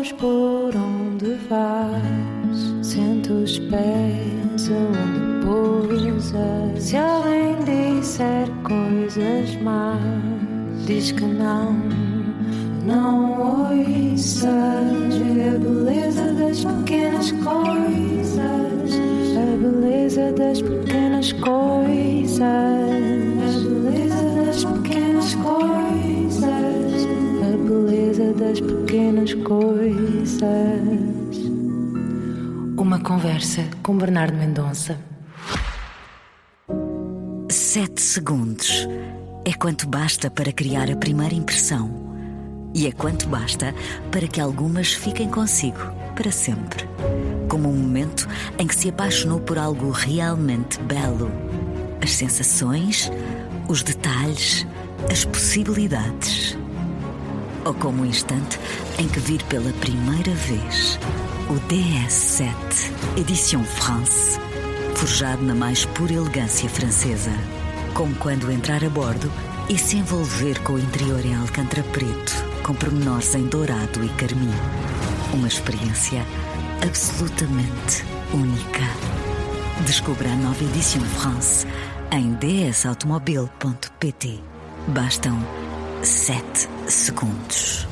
vamos por onde vais. Sente os pés aonde pousas. Se alguém disser coisas más, diz que não ouças. Vê a beleza das pequenas coisas, a beleza das pequenas coisas, a beleza das pequenas coisas, a beleza das pequenas coisas. Uma conversa com Bernardo Mendonça. 7 segundos é quanto basta para criar a primeira impressão. E é quanto basta para que algumas fiquem consigo para sempre. Como um momento em que se apaixonou por algo realmente belo. As sensações, os detalhes, as possibilidades. Ou como um instante em que vir pela primeira vez o DS7, Edition France, forjado na mais pura elegância francesa. Como quando entrar a bordo e se envolver com o interior em alcântara preto, com pormenores em dourado e carmim. Uma experiência absolutamente única. Descubra a nova Edition France em dsautomobile.pt. Bastam 7 segundos.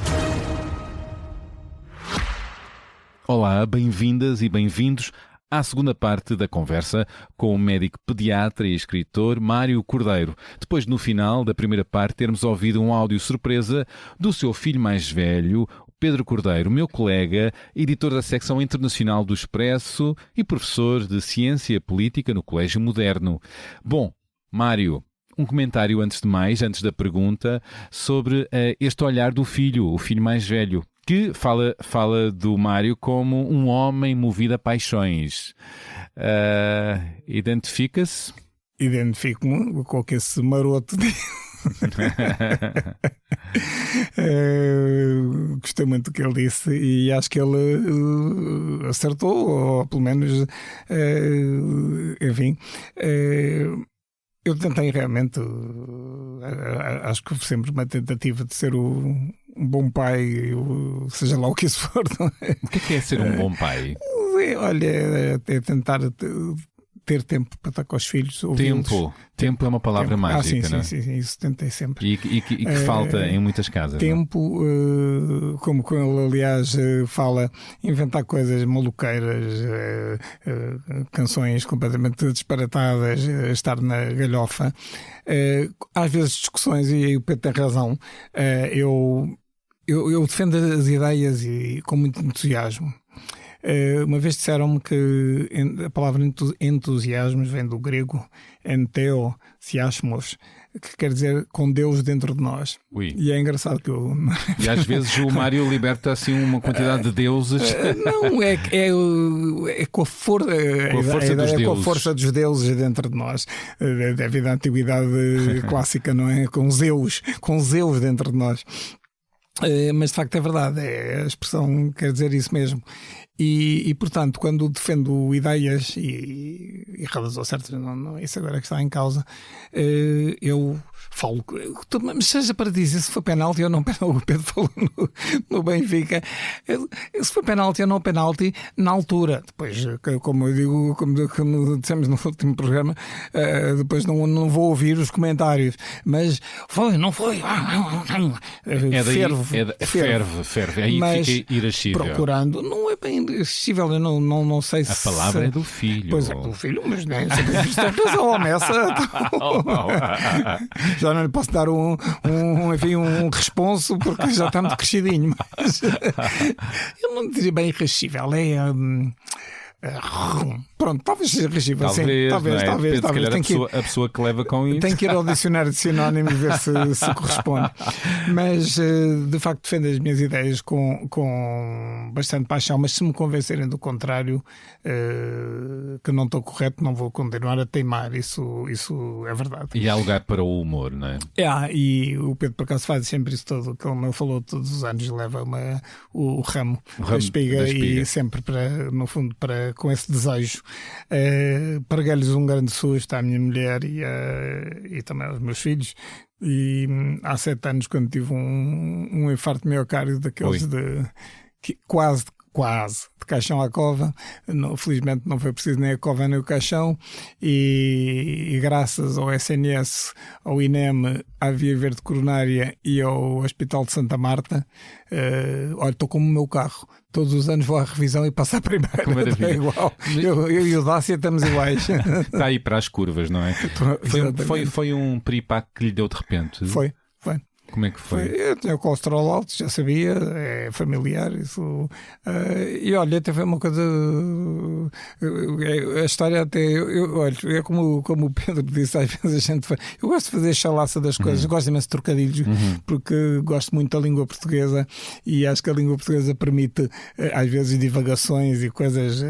Olá, bem-vindas e bem-vindos à segunda parte da conversa com o médico pediatra e escritor Mário Cordeiro. Depois, no final da primeira parte, termos ouvido um áudio surpresa do seu filho mais velho, Pedro Cordeiro, meu colega, editor da secção internacional do Expresso e professor de Ciência Política no Colégio Moderno. Bom, Mário, um comentário antes de mais, antes da pergunta, sobre este olhar do filho, o filho mais velho, que fala do Mário como um homem movido a paixões. Identifica-se? Identifico-me com esse maroto. Gostei muito do que ele disse e acho que ele acertou, ou pelo menos, enfim. Eu tentei realmente, acho que sempre uma tentativa de ser um bom pai, seja lá o que isso for. Não é? O que é ser um bom pai? Olha, é tentar ter tempo para estar com os filhos. Tempo é uma palavra mágica, não é? Sim, isso tentei sempre. E que falta em muitas casas. Tempo, como ele aliás fala, inventar coisas maluqueiras, canções completamente disparatadas, estar na galhofa. Às vezes discussões, e aí o Pedro tem razão, eu defendo as ideias e com muito entusiasmo. Uma vez disseram-me que a palavra entusiasmo vem do grego entheosiasmos, que quer dizer com Deus dentro de nós. Ui. E é engraçado que eu... E às vezes o Mário liberta assim uma quantidade de deuses. Não, é com a força, com a força dos deuses dentro de nós. Devido à antiguidade clássica, não é? Com Zeus dentro de nós. Mas de facto é verdade, a expressão quer dizer isso mesmo. E portanto, quando defendo ideias e erradas ou certas, não é isso agora que está em causa, eu falo, mas seja para dizer se foi penalti ou não penalti. O Pedro falou no Benfica, se foi penalti ou não penalti na altura. Depois, como eu digo, como dissemos no último programa, depois não vou ouvir os comentários, mas foi, não foi, ferve, aí mas fica irascível. Procurando, não é bem irascível, eu não sei se... A palavra é do filho. Pois é, do filho, mas nem sempre tem razão, já não lhe posso dar um responso porque já está muito crescidinho, mas eu não diria bem irascível, pronto, talvez seja irascível, sim. Talvez. A pessoa que leva com isso. Tem que ir ao dicionário de sinónimos e ver se corresponde. Mas de facto defendo as minhas ideias com bastante paixão, mas se me convencerem do contrário, que não estou correto, não vou continuar a teimar. Isso é verdade. E há lugar para o humor, não é? E o Pedro por acaso faz sempre isso todo, como ele falou todos os anos, leva o ramo da espiga e sempre com esse desejo. Preguei-lhes um grande susto à minha mulher e também aos meus filhos. E há 7 anos, quando tive um infarto de miocárdio daqueles quase de caixão à cova. Felizmente não foi preciso nem a cova nem o caixão, e graças ao SNS, ao INEM, à Via Verde Coronária e ao Hospital de Santa Marta, olha, estou como o meu carro. Todos os anos vou à revisão e passo à primeira. É igual. Eu e o Dácia estamos iguais. Está aí para as curvas, não é? Foi um piripaque que lhe deu de repente? Foi. Como é que foi? Eu tinha o colesterol alto, já sabia, é familiar. Isso, e olha, até foi uma coisa. A história até. Olha, é como o Pedro disse, às vezes a gente faz. Eu gosto de fazer chalaça das coisas, gosto imenso de trocadilhos, porque gosto muito da língua portuguesa e acho que a língua portuguesa permite, às vezes, divagações e coisas.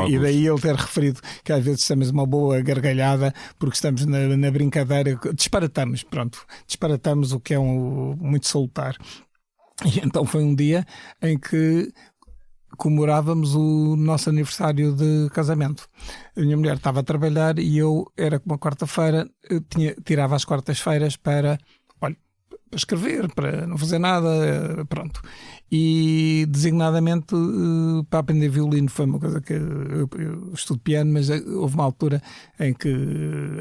E daí ele ter referido que às vezes estamos uma boa gargalhada, porque estamos na brincadeira, disparatamos o que é muito salutar. E então foi um dia em que comemorávamos o nosso aniversário de casamento. A minha mulher estava a trabalhar e eu, era como uma quarta-feira, tirava as quartas-feiras para escrever, para não fazer nada, pronto. E designadamente para aprender violino. Foi uma coisa que eu estudo piano, mas houve uma altura em que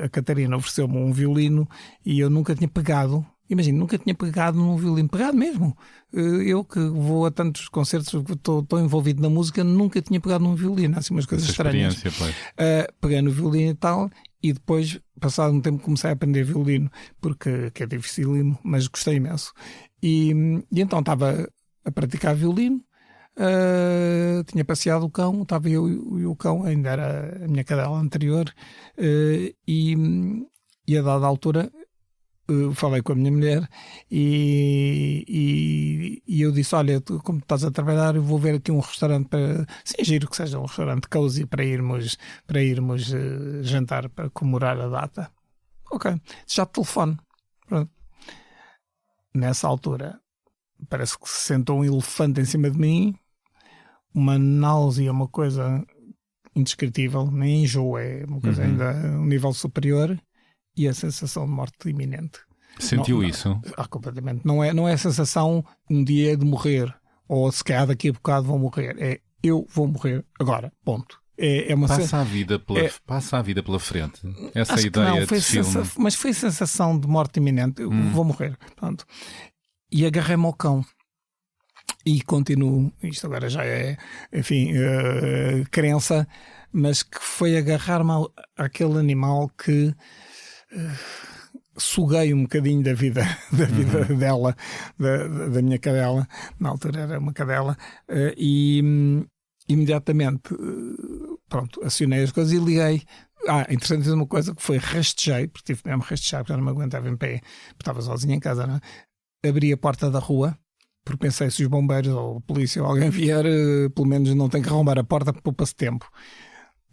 a Catarina ofereceu-me um violino e eu nunca tinha pegado. Imagina, nunca tinha pegado num violino, pegado mesmo. Eu que vou a tantos concertos, estou envolvido na música, nunca tinha pegado num violino, assim umas coisas estranhas. Peguei no violino e tal, e depois, passado um tempo, comecei a aprender violino, porque é dificílimo, mas gostei imenso. E então estava a praticar violino, tinha passeado o cão, estava eu e o cão, ainda era a minha cadela anterior, e a dada altura falei com a minha mulher e eu disse, olha, como estás a trabalhar, eu vou ver aqui um restaurante para, sim, giro que seja um restaurante cozy para irmos jantar, para comemorar a data. Ok, já te telefono. Pronto. Nessa altura parece que se sentou um elefante em cima de mim, uma náusea, uma coisa indescritível, nem enjoo, é uma coisa ainda um nível superior. E a sensação de morte iminente. Sentiu isso? Completamente. Não é a sensação um dia de morrer, ou se calhar daqui a bocado vou morrer. É eu vou morrer agora, ponto. Passa a vida pela frente. Essa acho ideia que não, de filme. mas foi a sensação de morte iminente. Eu vou morrer, pronto. E agarrei-me ao cão. E continuo, isto agora já é, enfim, crença, mas que foi agarrar-me àquele animal que suguei um bocadinho da vida dela, da minha cadela. Na altura era uma cadela, e imediatamente pronto, acionei as coisas e liguei. Interessante uma coisa que foi rastejei, porque tive mesmo rastejei, porque eu não me aguentava em pé, porque estava sozinho em casa, não é? Abri a porta da rua, porque pensei, se os bombeiros ou a polícia ou alguém vier, pelo menos não tem que arrombar a porta, porque poupa-se tempo.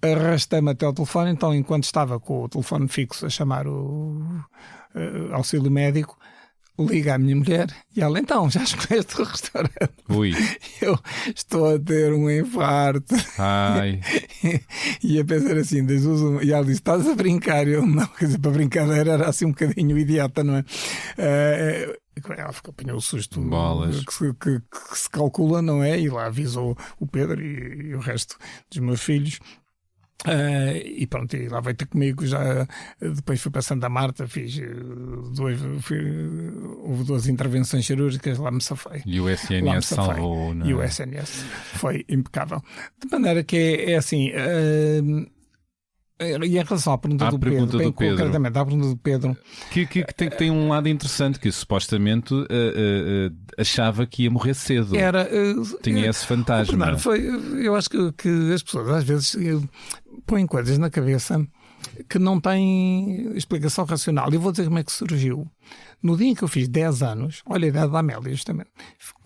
Arrastei-me até ao telefone, então enquanto estava com o telefone fixo a chamar o auxílio médico, liga à minha mulher e ela, então, já escolheste o restaurante? Ui. Eu estou a ter um infarto. Ai. E a pensar assim, e ela disse, estás a brincar? Eu, não, quer dizer, para brincadeira era assim um bocadinho idiota, não é? Ela apanhou o susto que se calcula, não é? E lá avisou o Pedro e o resto dos meus filhos. E pronto, e lá veio ter comigo. Já depois fui para Santa Marta, houve 2 intervenções cirúrgicas, lá me safei. E o SNS salvou, não é? E o SNS foi impecável. De maneira que é assim. E em relação à pergunta do Pedro, concretamente à pergunta do Pedro, que tem um lado interessante, que supostamente achava que ia morrer cedo. Tinha esse fantasma. Eu acho que as pessoas às vezes põem coisas na cabeça que não têm explicação racional. E vou dizer como é que surgiu. No dia em que eu fiz 10 anos, olha a idade da Amélia, justamente.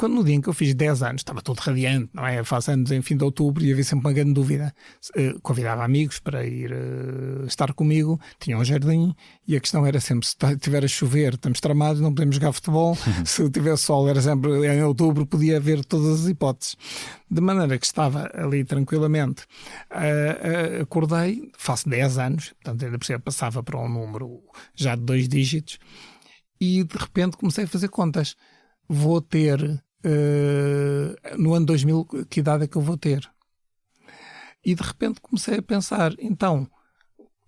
No dia em que eu fiz 10 anos, estava todo radiante, não é? Faço anos em fim de outubro e havia sempre uma grande dúvida. Convidava amigos para ir estar comigo, tinha um jardim e a questão era sempre, se estiver a chover, estamos tramados, não podemos jogar futebol. Se tiver sol, era sempre em outubro, podia haver todas as hipóteses. De maneira que estava ali tranquilamente. Acordei, faço 10 anos, portanto ainda por cima passava para um número já de 2 dígitos. E de repente comecei a fazer contas. Vou ter no ano 2000, que idade é que eu vou ter? E de repente comecei a pensar, então,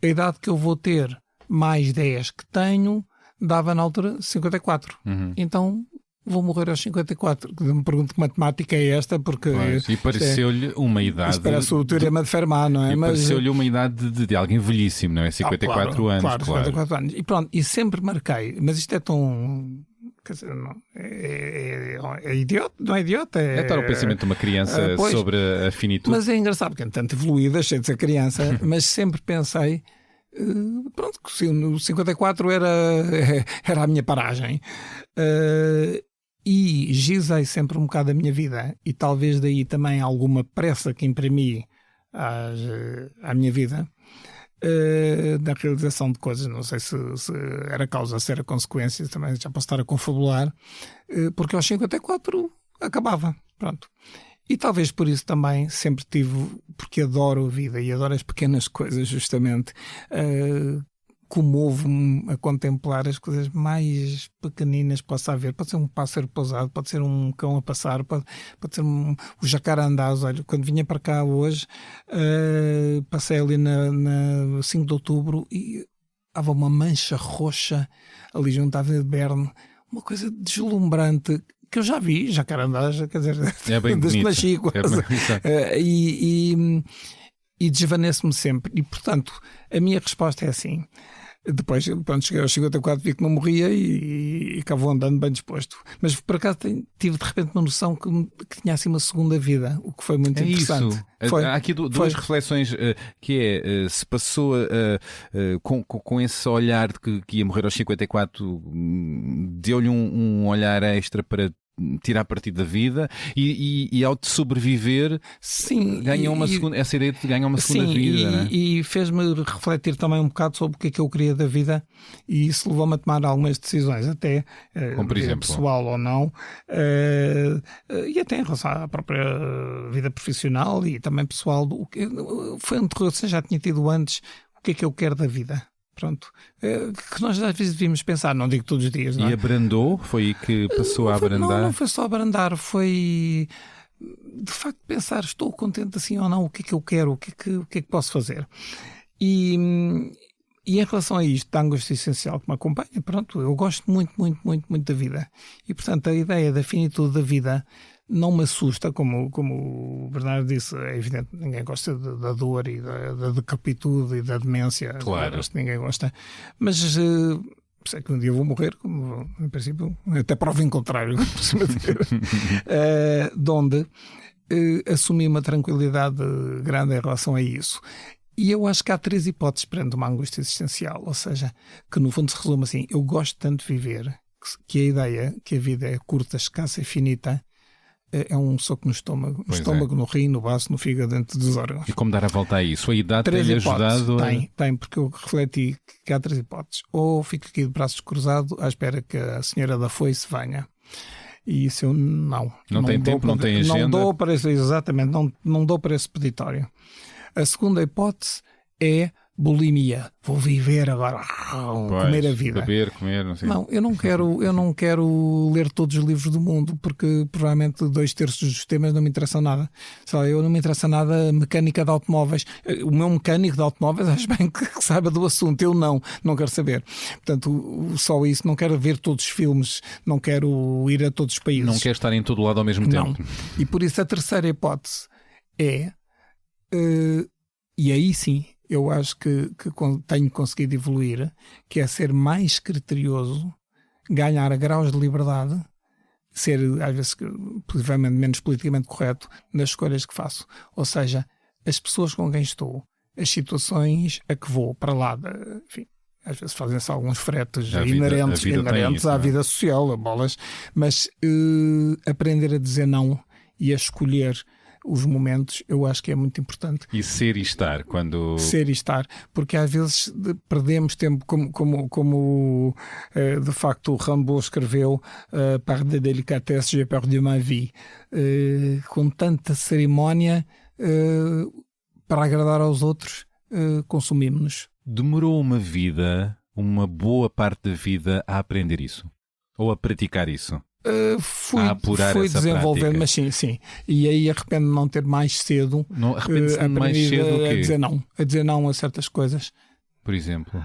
a idade que eu vou ter mais 10 que tenho, dava na altura 54. Então vou morrer aos 54. Me pergunto que matemática é esta, porque... Pois, e pareceu-lhe uma idade... Isso parece o teorema de Fermat, não é? E pareceu-lhe uma idade de alguém velhíssimo, não é? 54 anos, claro. 54 anos. E pronto, e sempre marquei, mas isto é tão... Quer dizer, não, é idiota, não é idiota? É para o pensamento de uma criança sobre a finitude. Mas é engraçado, porque tanto evoluída, cheio de ser criança, mas sempre pensei, pronto, que o 54 era a minha paragem. E gizei sempre um bocado a minha vida, e talvez daí também alguma pressa que imprimi à minha vida, da realização de coisas. Não sei se era causa, se era consequência, também já posso estar a confabular, porque aos 54 acabava, pronto. E talvez por isso também sempre tive, porque adoro a vida e adoro as pequenas coisas, justamente, comovo-me a contemplar as coisas mais pequeninas que possa haver. Pode ser um pássaro pousado, pode ser um cão a passar, pode ser o jacarandás. Olha, quando vinha para cá hoje, passei ali na 5 de outubro e havia uma mancha roxa ali junto à Avenida de Berne, uma coisa deslumbrante, que eu já vi, jacarandás, quer dizer, é bem desde nasci quase. E desvanece-me sempre. E, portanto, a minha resposta é assim. Depois, quando cheguei aos 54, vi que não morria e acabou andando bem disposto. Mas, por acaso, tive de repente uma noção que tinha assim uma segunda vida, o que foi muito interessante. Isso. Há aqui duas reflexões, que é, se passou com esse olhar de que ia morrer aos 54, deu-lhe um olhar extra para tirar partido da vida e ao de sobreviver, sim, ganhou uma segunda, essa ideia de ganhar uma segunda sim, vida, né? E fez-me refletir também um bocado sobre o que é que eu queria da vida, e isso levou-me a tomar algumas decisões, até como por exemplo, pessoal ou não, e até em relação à própria vida profissional e também pessoal. Foi um interrogação que já tinha tido antes: o que é que eu quero da vida? Pronto, que nós às vezes devíamos pensar, não digo todos os dias, não é? E abrandou? Foi aí que passou a abrandar? Não foi só abrandar, foi de facto pensar, estou contente assim ou não, o que é que eu quero, o que é que posso fazer? E em relação a isto, da angústia essencial que me acompanha, pronto, eu gosto muito, muito, muito, muito da vida. E portanto a ideia da finitude da vida não me assusta, como o Bernardo disse. É evidente, ninguém gosta da dor e da decrepitude e da demência. Claro. Ninguém gosta. Mas sei que um dia vou morrer, como em princípio, até prova em contrário, de onde assumi uma tranquilidade grande em relação a isso. E eu acho que há 3 hipóteses perante uma angústia existencial, ou seja, que no fundo se resume assim: eu gosto tanto de viver, que a ideia que a vida é curta, escassa e finita é um soco no estômago. No estômago, no rim, no baço, no fígado, dentro dos órgãos. E como dar a volta a isso? A idade tem-lhe ajudado? Tem, porque eu refleti que há 3 hipóteses. Ou fico aqui de braços cruzados à espera que a senhora da foice venha. E isso eu não tem tempo, não tem agenda? Não dou para isso, exatamente, não dou para esse peditório. A segunda hipótese é bulimia. Vou viver agora, comer a vida. Beber, comer, não sei. Não, eu não quero ler todos os livros do mundo, porque provavelmente 2/3 dos temas não me interessam nada. Eu não me interessa nada a mecânica de automóveis. O meu mecânico de automóveis acho bem que saiba do assunto. Eu não quero saber. Portanto, só isso. Não quero ver todos os filmes, não quero ir a todos os países. Não quero estar em todo lado ao mesmo tempo. E por isso a terceira hipótese é, e aí sim, eu acho que tenho conseguido evoluir, que é ser mais criterioso, ganhar graus de liberdade, ser às vezes possivelmente menos politicamente correto nas escolhas que faço. Ou seja, as pessoas com quem estou, as situações a que vou para lá, enfim, às vezes fazem-se alguns fretes inerentes à vida social, bolas, mas aprender a dizer não e a escolher os momentos, eu acho que é muito importante. E ser e estar, quando... Ser e estar, porque às vezes perdemos tempo, como de facto o Rimbaud escreveu, par de délicatesse, j'ai perdu ma vie, com tanta cerimónia, para agradar aos outros, consumimos-nos. Demorou uma vida, uma boa parte da vida, a aprender isso? Ou a praticar isso? fui desenvolvendo, mas sim. E aí arrependo de não ter mais cedo a dizer não a certas coisas. Por exemplo?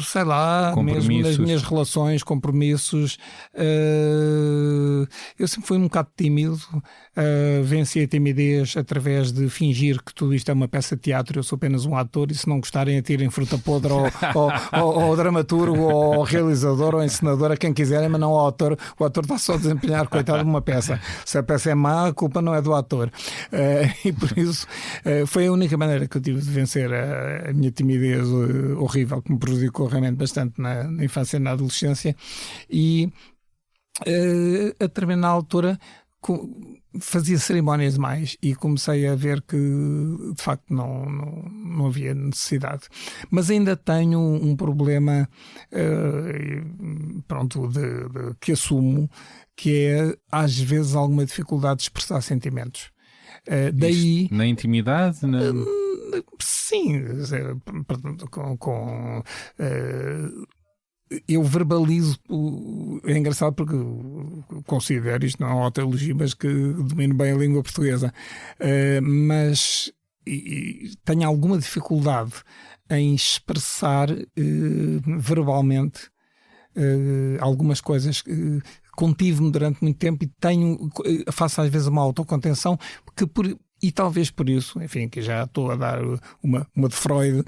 Sei lá, mesmo nas minhas relações, compromissos. Eu sempre fui um bocado tímido. Venci a timidez através de fingir que tudo isto é uma peça de teatro. Eu sou apenas um ator, e se não gostarem, atirem fruta podre ao dramaturgo, ou ao realizador, ou ao encenador, a quem quiserem, mas não ao ator. O ator está só a desempenhar, coitado, de uma peça. Se a peça é má, a culpa não é do ator. E por isso foi a única maneira que eu tive de vencer a minha timidez horrível, que me prejudicou realmente bastante na infância e na adolescência. E a determinada altura fazia cerimónias mais, e comecei a ver que de facto não havia necessidade. Mas ainda tenho um problema que assumo, que é às vezes alguma dificuldade de expressar sentimentos. Daí na intimidade, sim, eu verbalizo. É engraçado porque considero isto não é uma autoelogia, mas que domino bem a língua portuguesa, mas tenho alguma dificuldade em expressar verbalmente algumas coisas. Contive-me durante muito tempo e faço às vezes uma autocontenção, e talvez por isso, enfim, que já estou a dar uma de Freud,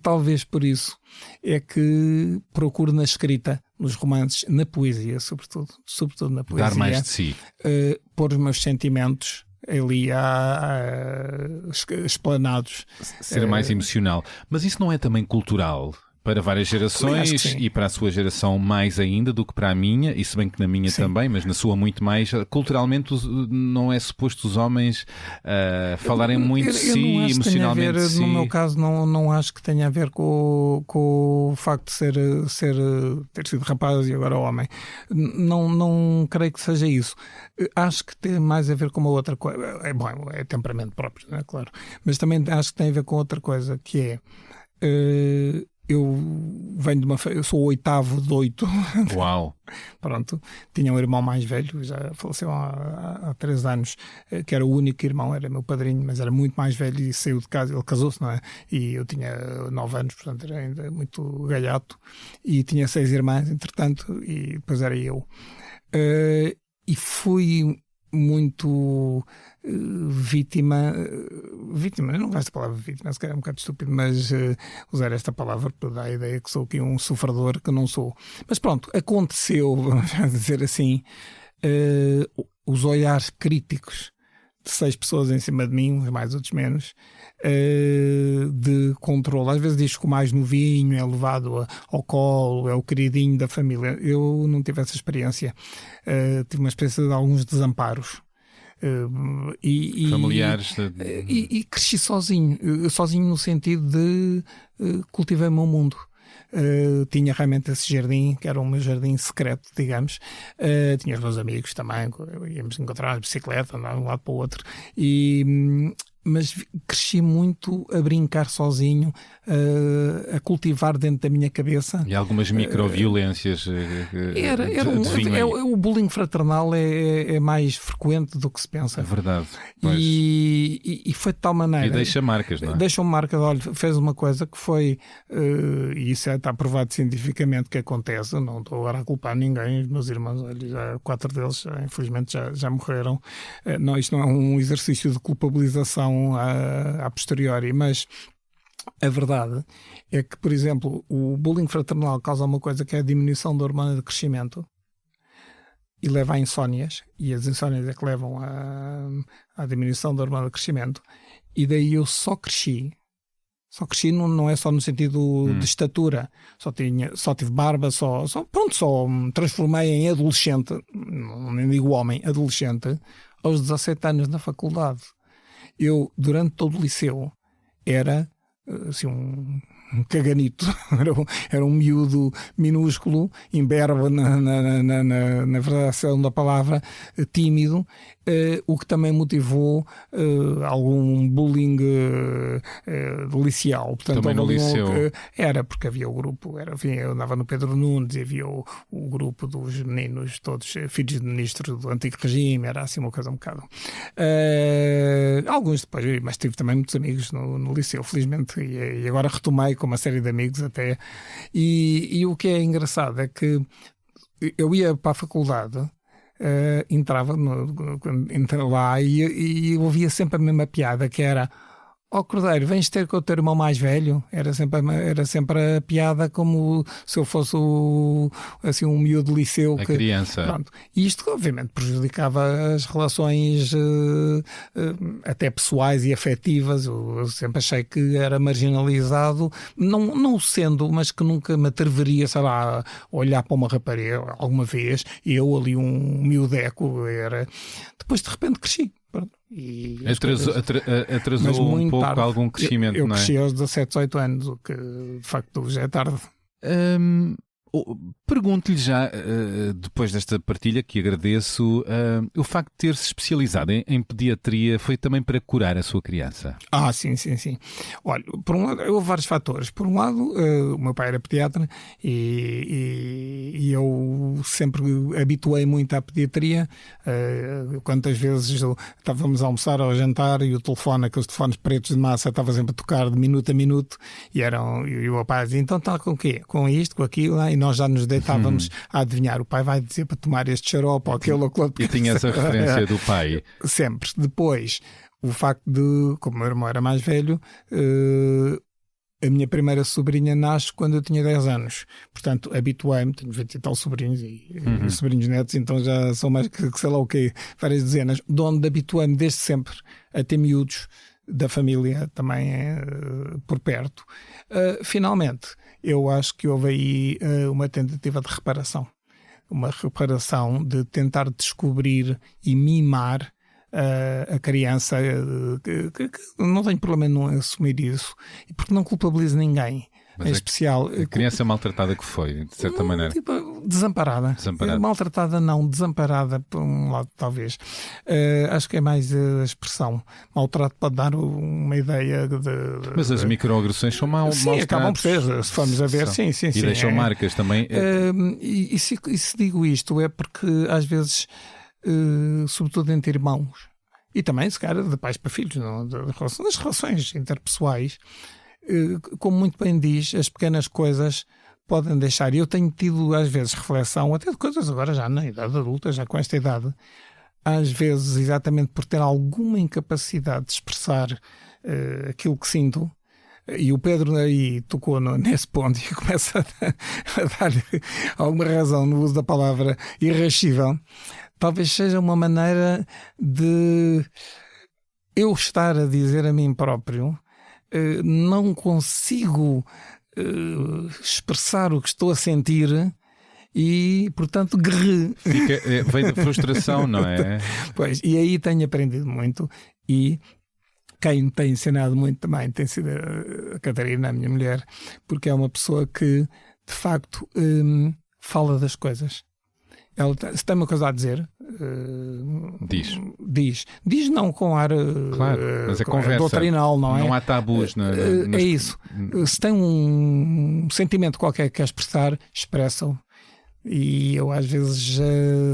talvez por isso é que procuro na escrita, nos romances, na poesia, sobretudo na poesia, dar mais de si, pôr os meus sentimentos ali explanados, ser mais emocional. Mas isso não é também cultural? Para várias gerações, e para a sua geração mais ainda do que para a minha, e se bem que na minha também, mas na sua muito mais. Culturalmente não é suposto os homens falarem muito de si, emocionalmente de si. No meu caso não acho que tenha a ver com o facto de ter sido rapaz e agora homem. Não creio que seja isso. Acho que tem mais a ver com uma outra coisa. É temperamento próprio, não é? Claro. Mas também acho que tem a ver com outra coisa, que é... eu venho eu sou o 8º de 8. Uau! Pronto, tinha um irmão mais velho, já faleceu há 3 anos, que era o único irmão, era meu padrinho, mas era muito mais velho e saiu de casa. Ele casou-se, não é? E eu tinha 9 anos, portanto era ainda muito gaiato, e tinha 6 irmãs, entretanto, e depois era eu. E fui muito vítima, eu não gosto da palavra vítima, se calhar é um bocado estúpido, mas usar esta palavra para dar a ideia que sou aqui um sofredor, que não sou. Mas pronto, aconteceu, vamos dizer assim, os olhares críticos de 6 pessoas em cima de mim, uns mais, outros menos, de controle. Às vezes diz que o mais novinho é levado ao colo, é o queridinho da família. Eu não tive essa experiência. Tive uma experiência de alguns desamparos. Familiares. E cresci sozinho no sentido de cultivei o meu mundo. Tinha realmente esse jardim, que era o meu jardim secreto, digamos. Tinha os meus amigos também, íamos encontrar a bicicleta, andar de um lado para o outro. Mas cresci muito a brincar sozinho, a cultivar dentro da minha cabeça. E algumas microviolências. O bullying fraternal é mais frequente do que se pensa. É verdade. E foi de tal maneira. E deixa marcas, não é? Deixa marcas. Olha, fez uma coisa que foi, e isso está provado cientificamente que acontece. Não estou agora a culpar ninguém. Os meus irmãos, olha, já 4 deles, infelizmente, já morreram. Isto não é um exercício de culpabilização a posteriori, mas a verdade é que, por exemplo, o bullying fraternal causa uma coisa que é a diminuição da hormona de crescimento e leva a insónias, e as insónias é que levam à diminuição da hormona de crescimento, e daí eu só cresci não é só no sentido de estatura, só tive barba, só me transformei em adolescente, nem digo homem, adolescente, aos 17 anos na faculdade. Eu, durante todo o liceu, era assim, caganito, era um miúdo minúsculo, imberbe na verdade da palavra, tímido, o que também motivou algum bullying liceal. Portanto, também no liceu. Era, porque havia o grupo, eu andava no Pedro Nunes e havia o grupo dos meninos, todos filhos de ministros do antigo regime, era assim uma coisa um bocado. Alguns depois, mas tive também muitos amigos no liceu, felizmente, e agora retomei com uma série de amigos até. E o que é engraçado é que eu ia para a faculdade, entrava lá e ouvia sempre a mesma piada, que era: ó Cordeiro, vens ter com o teu irmão mais velho? Era sempre a piada, como se eu fosse assim, um miúdo de liceu. A criança. Pronto. E isto, obviamente, prejudicava as relações até pessoais e afetivas. Eu sempre achei que era marginalizado, não sendo, mas que nunca me atreveria, sei lá, a olhar para uma rapariga alguma vez. E eu ali, um miudeco, depois de repente cresci. Pronto. Atrasou um pouco tarde. Algum crescimento, eu não é? cresci aos 17, 18 anos, o que de facto já é tarde. Pergunto-lhe já, depois desta partilha, que agradeço, o facto de ter-se especializado em pediatria foi também para curar a sua criança? Sim. Olha, por um lado, houve vários fatores. Por um lado, o meu pai era pediatra e eu sempre habituei muito à pediatria. Quantas vezes estávamos a almoçar ou a jantar e o telefone, aqueles telefones pretos de massa, estava sempre a tocar de minuto a minuto e o meu pai dizia: então está com o quê? Com isto, com aquilo, e nós já nos deitávamos a adivinhar. O pai vai dizer para tomar este xarope ou aquele ou aquele. E tinha essa referência do pai. Sempre. Depois, o facto de, como o meu irmão era mais velho, a minha primeira sobrinha nasce quando eu tinha 10 anos. Portanto, habituei-me, tenho 20 e tal sobrinhos e sobrinhos netos, então já são mais que sei lá o quê, várias dezenas, de onde habituei-me desde sempre a ter miúdos da família também por perto. Finalmente, eu acho que houve aí uma tentativa de reparação. Uma reparação de tentar descobrir e mimar a criança, que não tenho problema em assumir isso, porque não culpabilizo ninguém. Mas em especial a criança maltratada que foi, de certa maneira. Tipo, desamparada. Maltratada não, desamparada por um lado talvez. Acho que é mais a expressão. Maltrato pode dar uma ideia de... Mas as microagressões são sim, acabam por ser, se formos a ver, sim. E deixam marcas também. E se digo isto é porque às vezes, sobretudo entre irmãos, e também se calhar de pais para filhos, não? Das relações interpessoais, como muito bem diz, as pequenas coisas podem deixar. E eu tenho tido às vezes reflexão, até de coisas agora já na idade adulta, já com esta idade, às vezes exatamente por ter alguma incapacidade de expressar aquilo que sinto. E o Pedro aí tocou nesse ponto e começa a dar-lhe alguma razão no uso da palavra irrascível. Talvez seja uma maneira de eu estar a dizer a mim próprio: não consigo expressar o que estou a sentir e, portanto, vem da frustração, não é? Pois, e aí tenho aprendido muito, e quem tem ensinado muito também tem sido a Catarina, a minha mulher, porque é uma pessoa que, de facto, fala das coisas. Ela, se tem uma coisa a dizer, diz não com ar, claro, mas é conversa doutrinal, não é? Não há tabus. É isso. Se tem um sentimento qualquer que quer expressar, expressa-o. E eu às vezes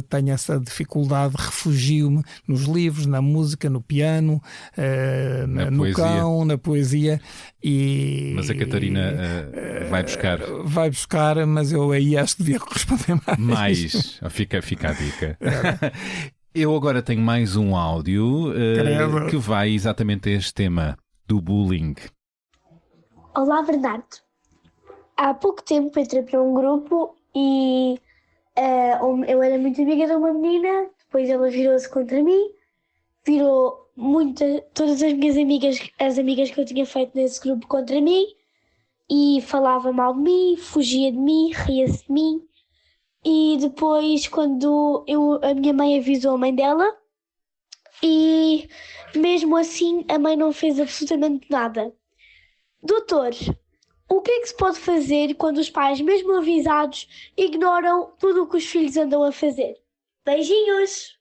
tenho essa dificuldade, refugio-me nos livros, na música, no piano, no cão, na poesia. Mas a Catarina vai buscar. Vai buscar, mas eu aí acho que devia corresponder mais. Fica a dica. Eu agora tenho mais um áudio que vai exatamente a este tema do bullying. Olá, Bernardo. Há pouco tempo entrei para um grupo e eu era muito amiga de uma menina, depois ela virou-se contra mim, virou todas as minhas amigas, as amigas que eu tinha feito nesse grupo contra mim, e falava mal de mim, fugia de mim, ria-se de mim. E depois, quando a minha mãe avisou a mãe dela, e mesmo assim a mãe não fez absolutamente nada. Doutor, O que é que se pode fazer quando os pais, mesmo avisados, ignoram tudo o que os filhos andam a fazer? Beijinhos!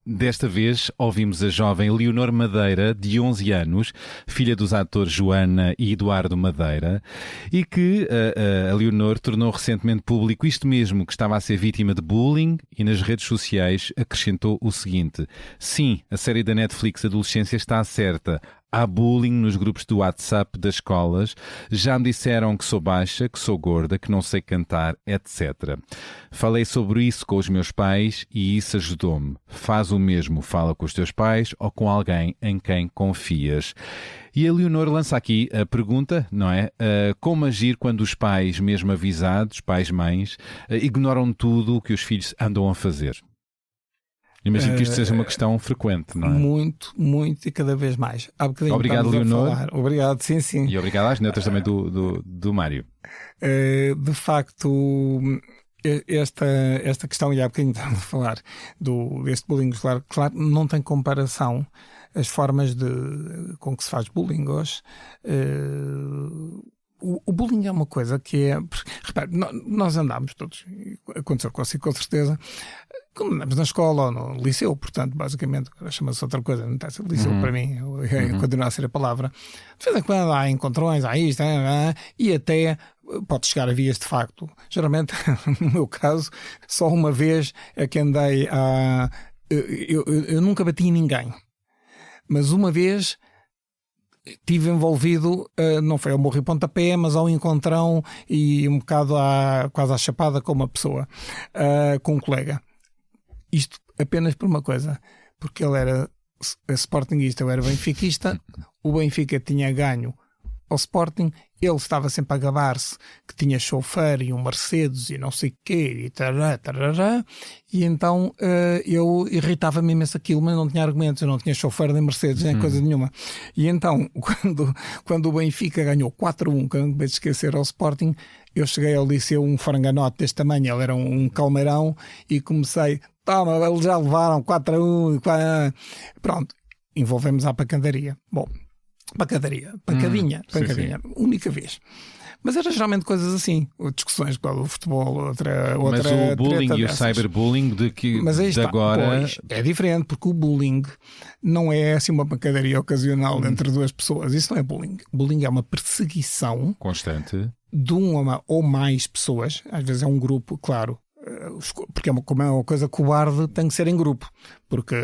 Desta vez ouvimos a jovem Leonor Madeira, de 11 anos, filha dos atores Joana e Eduardo Madeira, e que a Leonor tornou recentemente público isto mesmo, que estava a ser vítima de bullying, e nas redes sociais acrescentou o seguinte: sim, a série da Netflix Adolescência está certa. Há bullying nos grupos do WhatsApp das escolas. Já me disseram que sou baixa, que sou gorda, que não sei cantar, etc. Falei sobre isso com os meus pais e isso ajudou-me. Faz o mesmo, fala com os teus pais ou com alguém em quem confias. E a Leonor lança aqui a pergunta, não é? Como agir quando os pais, mesmo avisados, pais-mães, ignoram tudo o que os filhos andam a fazer? Imagino que isto seja uma questão frequente, não é? Muito, muito e cada vez mais. Obrigado, Leonor. Obrigado, sim. E obrigado às netas também do Mário. De facto, esta questão, e há bocadinho estamos a falar deste bullying escolar, claro, não tem comparação as formas com que se faz bullying hoje. O bullying é uma coisa que é... Repare, nós andamos todos, aconteceu consigo com certeza, quando andamos na escola ou no liceu, portanto, basicamente, chama-se outra coisa, não está a ser liceu para mim, continua a ser a palavra. De vez em quando há encontrões, há isto, e até pode chegar a vias de facto. Geralmente, no meu caso, só uma vez é que andei a... Eu nunca bati em ninguém, mas uma vez estive envolvido, não foi ao morro e pontapé, mas ao encontrão e um bocado quase à chapada com uma pessoa, com um colega. Isto apenas por uma coisa, porque ele era sportinguista, eu era benfiquista, o Benfica tinha ganho ao Sporting, ele estava sempre a gabar-se que tinha chofer e um Mercedes e não sei o quê, e tarará, e então eu irritava-me imenso aquilo, mas não tinha argumentos, eu não tinha chofer nem Mercedes, nem coisa nenhuma. E então, quando o Benfica ganhou 4-1, que eu não me esquecer, ao Sporting, eu cheguei ao liceu um franganote deste tamanho, ele era um calmeirão, e comecei, toma, eles já levaram 4-1, pronto, envolvemos à pancadaria. Bom, pancadinha, única vez. Mas era geralmente coisas assim, discussões com o futebol, outra. Mas o bullying e o cyberbullying de agora é diferente, porque o bullying não é assim uma pancadaria ocasional entre duas pessoas. Isso não é bullying. Bullying é uma perseguição constante de uma ou mais pessoas. Às vezes é um grupo, claro. Porque como é uma coisa cobarde, tem que ser em grupo, porque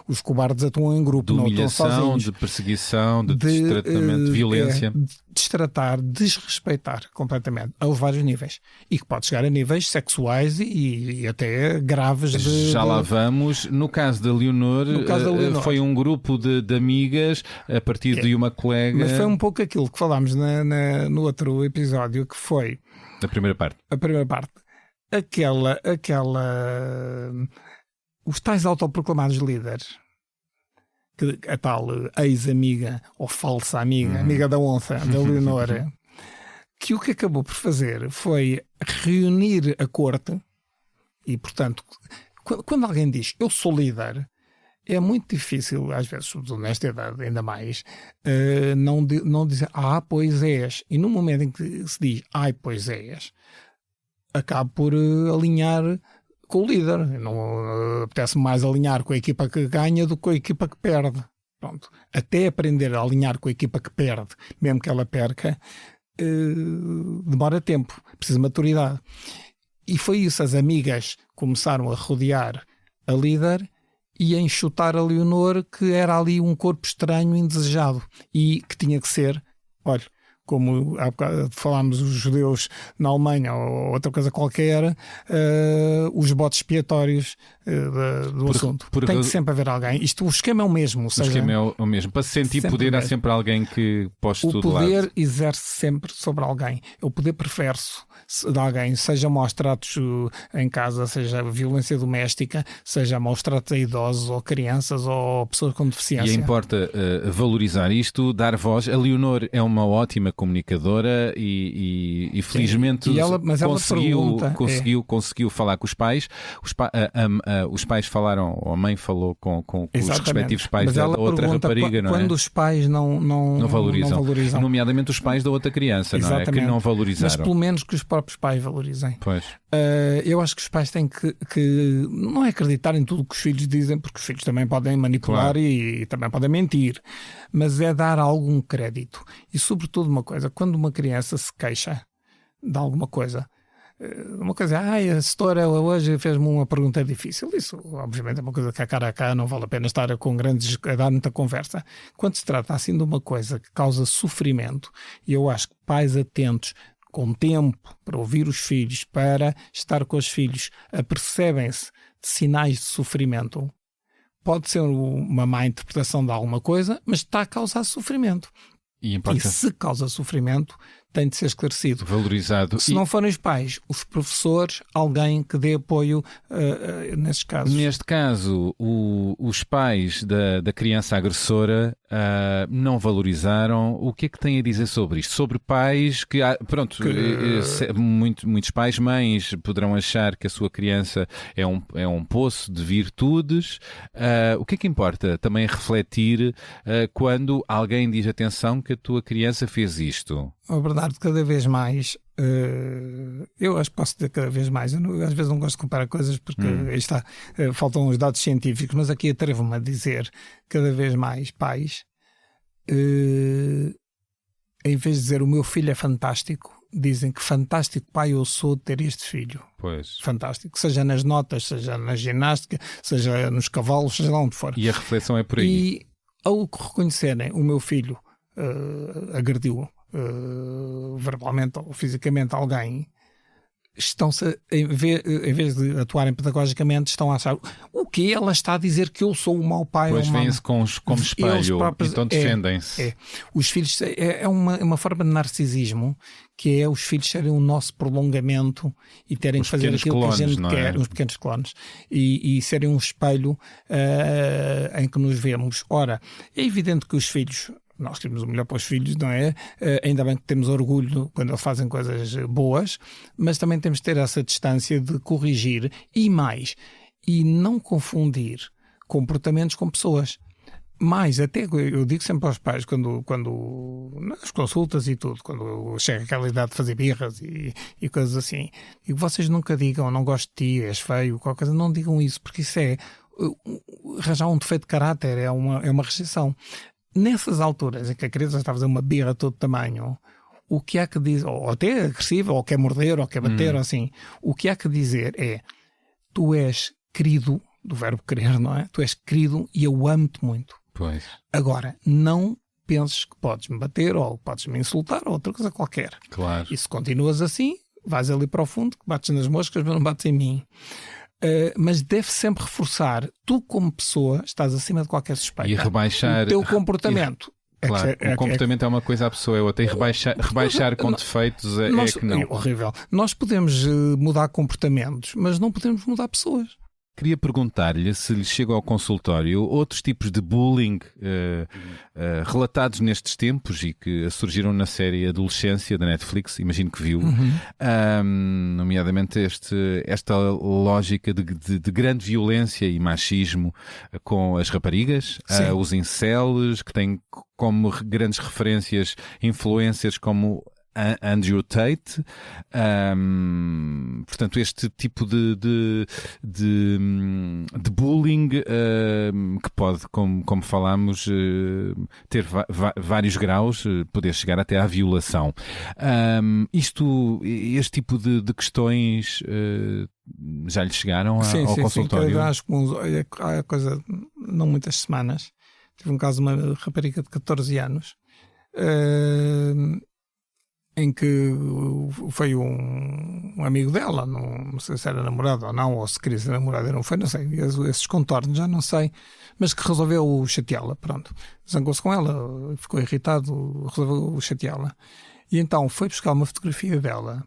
os cobardes atuam em grupo, de não humilhação, atuam sozinhos. de perseguição, de destratamento, de violência, destratar, desrespeitar completamente a vários níveis, e que pode chegar a níveis sexuais e até graves. Já lá vamos. No caso da Leonor, foi um grupo de amigas a partir de uma colega. Mas foi um pouco aquilo que falámos no outro episódio, que foi a primeira parte. Os tais autoproclamados líderes, que a tal ex-amiga ou falsa amiga, amiga da onça, da Leonor, que o que acabou por fazer foi reunir a corte. E portanto, quando alguém diz eu sou líder, é muito difícil, às vezes, nesta idade ainda mais, não dizer pois és. E no momento em que se diz pois és, acaba por alinhar com o líder. Não apetece mais alinhar com a equipa que ganha do que com a equipa que perde. Pronto. Até aprender a alinhar com a equipa que perde, mesmo que ela perca, demora tempo, precisa de maturidade. E foi isso, as amigas começaram a rodear a líder e a enxutar a Leonor, que era ali um corpo estranho, indesejado, e que tinha que ser, olha, como há bocado falámos, os judeus na Alemanha ou outra coisa qualquer, os botes expiatórios do assunto. Tem que sempre haver alguém. O esquema é o mesmo. O esquema é o mesmo. Para se sentir poder, há sempre alguém que poste tudo de lado. O poder exerce sempre sobre alguém. O poder perverso de alguém, seja maus tratos em casa, seja violência doméstica, seja maus tratos a idosos ou crianças ou pessoas com deficiência. E importa valorizar isto, dar voz. A Leonor é uma ótima comunicadora e felizmente conseguiu falar com os pais. os pais falaram, ou a mãe falou com os respectivos pais mas da outra rapariga, não é? Quando os pais não valorizam. Nomeadamente os pais da outra criança, não é? Que não valorizaram. Mas pelo menos que os próprios pais valorizem. Pois. Eu acho que os pais têm que não é acreditar em tudo o que os filhos dizem, porque os filhos também podem manipular, claro, e também podem mentir, mas é dar algum crédito. E sobretudo uma coisa, quando uma criança se queixa de alguma coisa, a setora hoje fez-me uma pergunta difícil. Isso, obviamente, é uma coisa que a cara a cá não vale a pena estar a dar muita conversa. Quando se trata assim de uma coisa que causa sofrimento, e eu acho que pais atentos, com tempo para ouvir os filhos, para estar com os filhos, apercebem-se de sinais de sofrimento. Pode ser uma má interpretação de alguma coisa, mas está a causar sofrimento. E se causa sofrimento, tem de ser esclarecido. Valorizado. Se não forem os pais, os professores, alguém que dê apoio nesses casos. Neste caso, os pais da criança agressora não valorizaram. O que é que tem a dizer sobre isto? Sobre pais que... muitos pais, mães, poderão achar que a sua criança é um poço de virtudes. O que é que importa? Também refletir quando alguém diz, atenção, que a tua criança fez isto. A verdade, cada vez mais, eu acho que posso dizer cada vez mais, às vezes não gosto de comparar coisas porque faltam os dados científicos, mas aqui atrevo-me a dizer, cada vez mais pais, em vez de dizer o meu filho é fantástico, dizem que fantástico pai eu sou de ter este filho. Pois. Fantástico, seja nas notas, seja na ginástica, seja nos cavalos, seja lá onde for. E a reflexão é por aí. E ao reconhecerem o meu filho agrediu verbalmente ou fisicamente alguém, estão-se, em vez de atuarem pedagogicamente, estão a achar o que ela está a dizer que eu sou um mau pai. Pois vêm-se como espelho, então defendem-se. Os filhos é uma forma de narcisismo, que é os filhos serem o nosso prolongamento e terem que fazer aquilo que a gente quer, os pequenos clones, e serem um espelho em que nos vemos. Ora, é evidente que os filhos, nós queremos o melhor para os filhos, não é? Ainda bem que temos orgulho quando eles fazem coisas boas, mas também temos de ter essa distância de corrigir e não confundir comportamentos com pessoas. Mais, até eu digo sempre aos pais, quando nas consultas e tudo, quando chega aquela idade de fazer birras e coisas assim, e vocês nunca digam, não gosto de ti, és feio, qualquer coisa, não digam isso, porque isso é arranjar um defeito de caráter, é uma rejeição. Nessas alturas em que a criança está a fazer uma birra de todo tamanho, o que há que dizer, ou até agressiva, ou quer morder, ou quer bater, ou assim, o que há que dizer é: tu és querido, do verbo querer, não é? Tu és querido e eu amo-te muito. Pois. Agora, não penses que podes me bater, ou podes me insultar, ou outra coisa qualquer. Claro. E se continuas assim, vais ali para o fundo, que bates nas moscas, mas não bates em mim. Mas deve sempre reforçar, tu como pessoa estás acima de qualquer suspeita. E rebaixar o teu comportamento. Claro, o comportamento é uma coisa à pessoa, é outra. E rebaixar com defeitos é que não. É horrível. Nós podemos mudar comportamentos, mas não podemos mudar pessoas. Queria perguntar-lhe se lhe chega ao consultório outros tipos de bullying relatados nestes tempos e que surgiram na série Adolescência da Netflix, imagino que viu, nomeadamente esta lógica de grande violência e machismo com as raparigas, os incels, que têm como grandes referências influências como Andrew Tate, portanto este tipo de bullying que pode, como falámos, ter vários graus, poder chegar até à violação. Este tipo de questões já lhe chegaram ao consultório? Sim, acho que há coisa, não muitas semanas, tive um caso de uma rapariga de 14 anos em que foi um amigo dela, não sei se era namorado ou não, ou se queria ser namorado, não sei, esses contornos já não sei, mas que resolveu chateá-la, pronto. Zangou-se com ela, ficou irritado, resolveu chateá-la. E então foi buscar uma fotografia dela,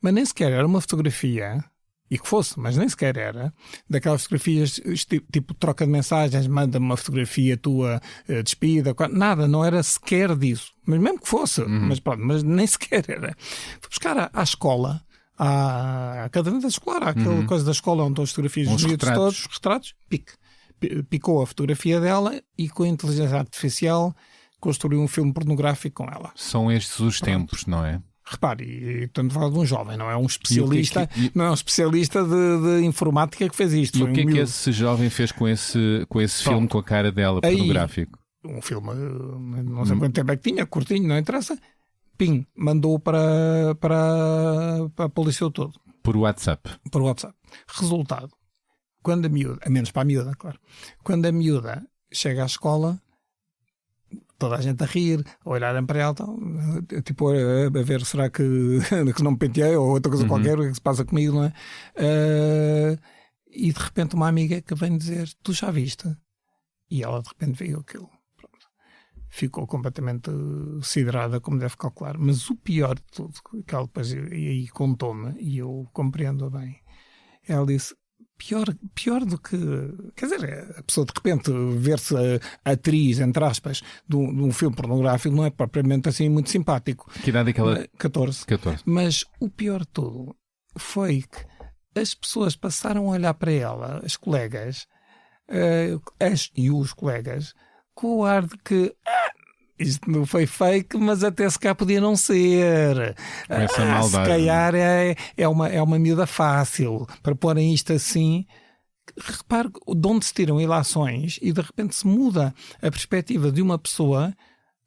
mas nem sequer era uma fotografia, e que fosse, mas nem sequer era, daquelas fotografias tipo troca de mensagens, manda-me uma fotografia tua despida, nada, não era sequer disso, mas mesmo que fosse, mas nem sequer era. Fui buscar à escola à caderneta escolar, àquela coisa da escola onde estão as fotografias dos miúdos todos, retratos, picou a fotografia dela e com a inteligência artificial construiu um filme pornográfico com ela. São estes os tempos, não é? Repare, e estamos a falar de um jovem, não é um especialista, não é um especialista de informática que fez isto. E o que é que esse jovem fez com esse filme com a cara dela, pornográfico? Um filme, não sei quanto tempo é que tinha, curtinho, não interessa. Pim, mandou para a polícia todo. Por WhatsApp. Por WhatsApp. Resultado, quando a miúda, a menos para a miúda, claro, quando a miúda chega à escola, toda a gente a rir, a olharem para ela, tipo, a ver, será que não me penteei ou outra coisa qualquer, o que se passa comigo, não é? E de repente uma amiga que vem dizer, tu já viste? E ela de repente viu aquilo. Pronto. Ficou completamente siderada, como deve calcular. Mas o pior de tudo, que ela depois aí contou-me, e eu compreendo bem, ela disse, pior do que... Quer dizer, a pessoa de repente ver-se a atriz, entre aspas, de um filme pornográfico não é propriamente assim muito simpático. Que idade é que ela... 14. Mas o pior de tudo foi que as pessoas passaram a olhar para ela, as colegas, e os colegas, com o ar de que... isto não foi fake, mas até se cá podia não ser. Com essa maldade. Se calhar é uma miúda fácil para porem isto assim. Repare de onde se tiram ilações e de repente se muda a perspectiva de uma pessoa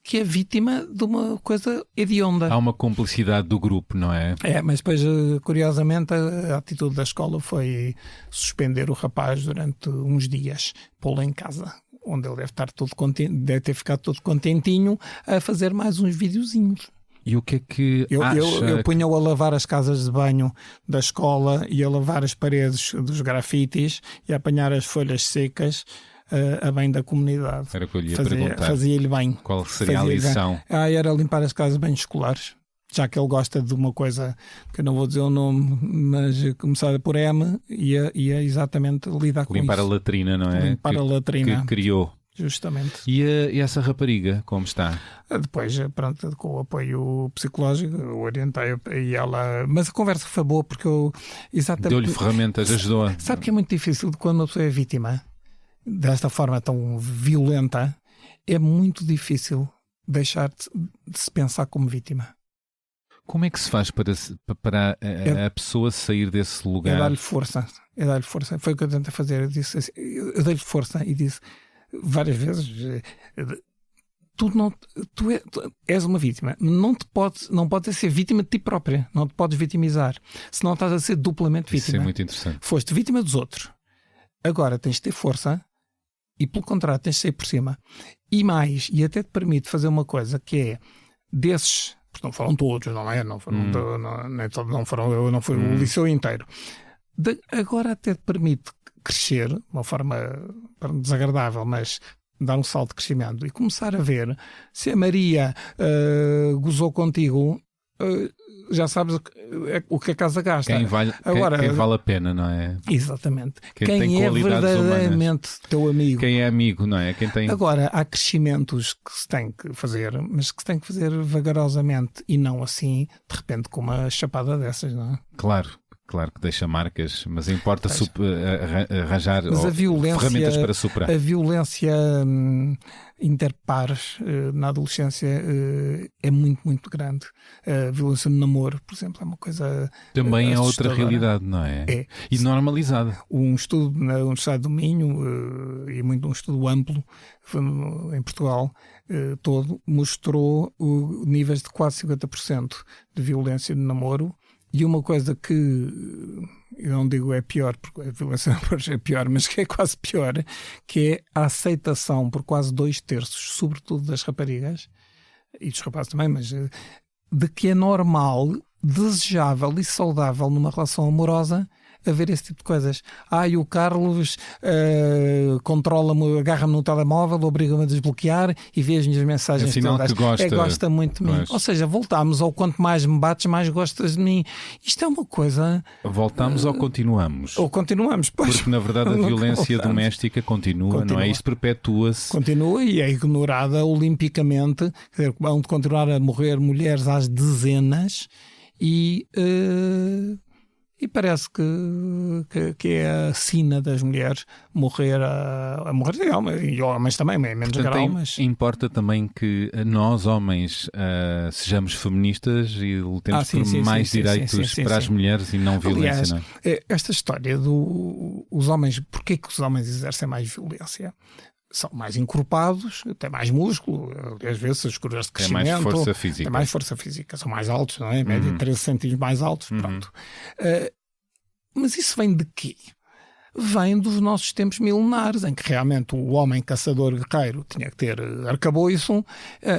que é vítima de uma coisa hedionda. Há uma cumplicidade do grupo, não é? Mas depois, curiosamente, a atitude da escola foi suspender o rapaz durante uns dias, pô-lo em casa, onde ele deve estar todo contente, deve ter ficado todo contentinho a fazer mais uns videozinhos. E o que é que eu punha-o a lavar as casas de banho da escola e a lavar as paredes dos grafites e a apanhar as folhas secas a bem da comunidade. Era o que eu lhe ia perguntar. Fazia-lhe bem. Qual seria a lição? Era limpar as casas de banho escolares. Já que ele gosta de uma coisa que eu não vou dizer o nome, mas começada por M, e é exatamente lidar com limpar isso. a latrina, não é? Limpar a latrina. Que criou. Justamente. E essa rapariga, como está? Depois, pronto, com o apoio psicológico, eu orientei e ela... Mas a conversa foi boa porque eu... Exatamente... Deu-lhe ferramentas, ajudou-a. Sabe que é muito difícil quando uma pessoa é vítima, desta forma tão violenta, é muito difícil deixar de se pensar como vítima. Como é que se faz para a pessoa sair desse lugar? É dar-lhe força. Foi o que eu tentei fazer. Eu dei-lhe força e disse várias vezes: tu és uma vítima. Não podes ser vítima de ti própria. Não te podes vitimizar. Senão estás a ser duplamente vítima. Isso é muito interessante. Foste vítima dos outros. Agora tens de ter força e, pelo contrário, tens de sair por cima. E mais, e até te permite fazer uma coisa que é desses. Porque não foram todos, não é? Não foi o liceu inteiro. Agora até te permite crescer de uma forma desagradável, mas dar um salto de crescimento e começar a ver se a Maria gozou contigo, já sabes o que a casa gasta. Quem vale a pena, não é? Exatamente. Quem é verdadeiramente humanas. Teu amigo. Quem é amigo, não é? Agora, há crescimentos que se tem que fazer, mas que se tem que fazer vagarosamente e não assim, de repente, com uma chapada dessas, não é? Claro que deixa marcas, mas importa arranjar ferramentas para superar. A violência interpares na adolescência é muito, muito grande. A violência no namoro, por exemplo, é uma coisa também é outra realidade, não é? E normalizada. Um estudo na Universidade do Minho, e muito um estudo amplo em Portugal todo, mostrou níveis de quase 50% de violência no namoro. E uma coisa que eu não digo é pior, porque a violência é pior, mas que é quase pior, que é a aceitação por quase 2/3, sobretudo das raparigas, e dos rapazes também, mas de que é normal, desejável e saudável numa relação amorosa haver esse tipo de coisas. O Carlos controla-me, agarra-me no telemóvel, obriga-me a desbloquear e vê as minhas mensagens. É sinal que gosta muito de mim. Ou seja, voltamos ao quanto mais me bates, mais gostas de mim. Isto é uma coisa... Voltamos ou continuamos? Ou continuamos, pois. Porque na verdade a violência doméstica continua, não é? Isto perpetua-se. Continua e é ignorada olimpicamente. Quer dizer, vão continuar a morrer mulheres às dezenas. E parece que é a sina das mulheres morrer a morrer de alma, e homens também, menos grau, mas... Importa também que nós, homens, sejamos feministas e lutemos por mais direitos para as mulheres e não violência. Aliás, não é? Esta história dos homens, porquê que os homens exercem mais violência? São mais encorpados, têm mais músculo, às vezes as curvas de crescimento, têm mais força física, são mais altos, não é? Em média 13 centímetros mais altos, pronto. Mas isso vem de quê? Vem dos nossos tempos milenares, em que realmente o homem caçador-guerreiro tinha que ter arcabouço,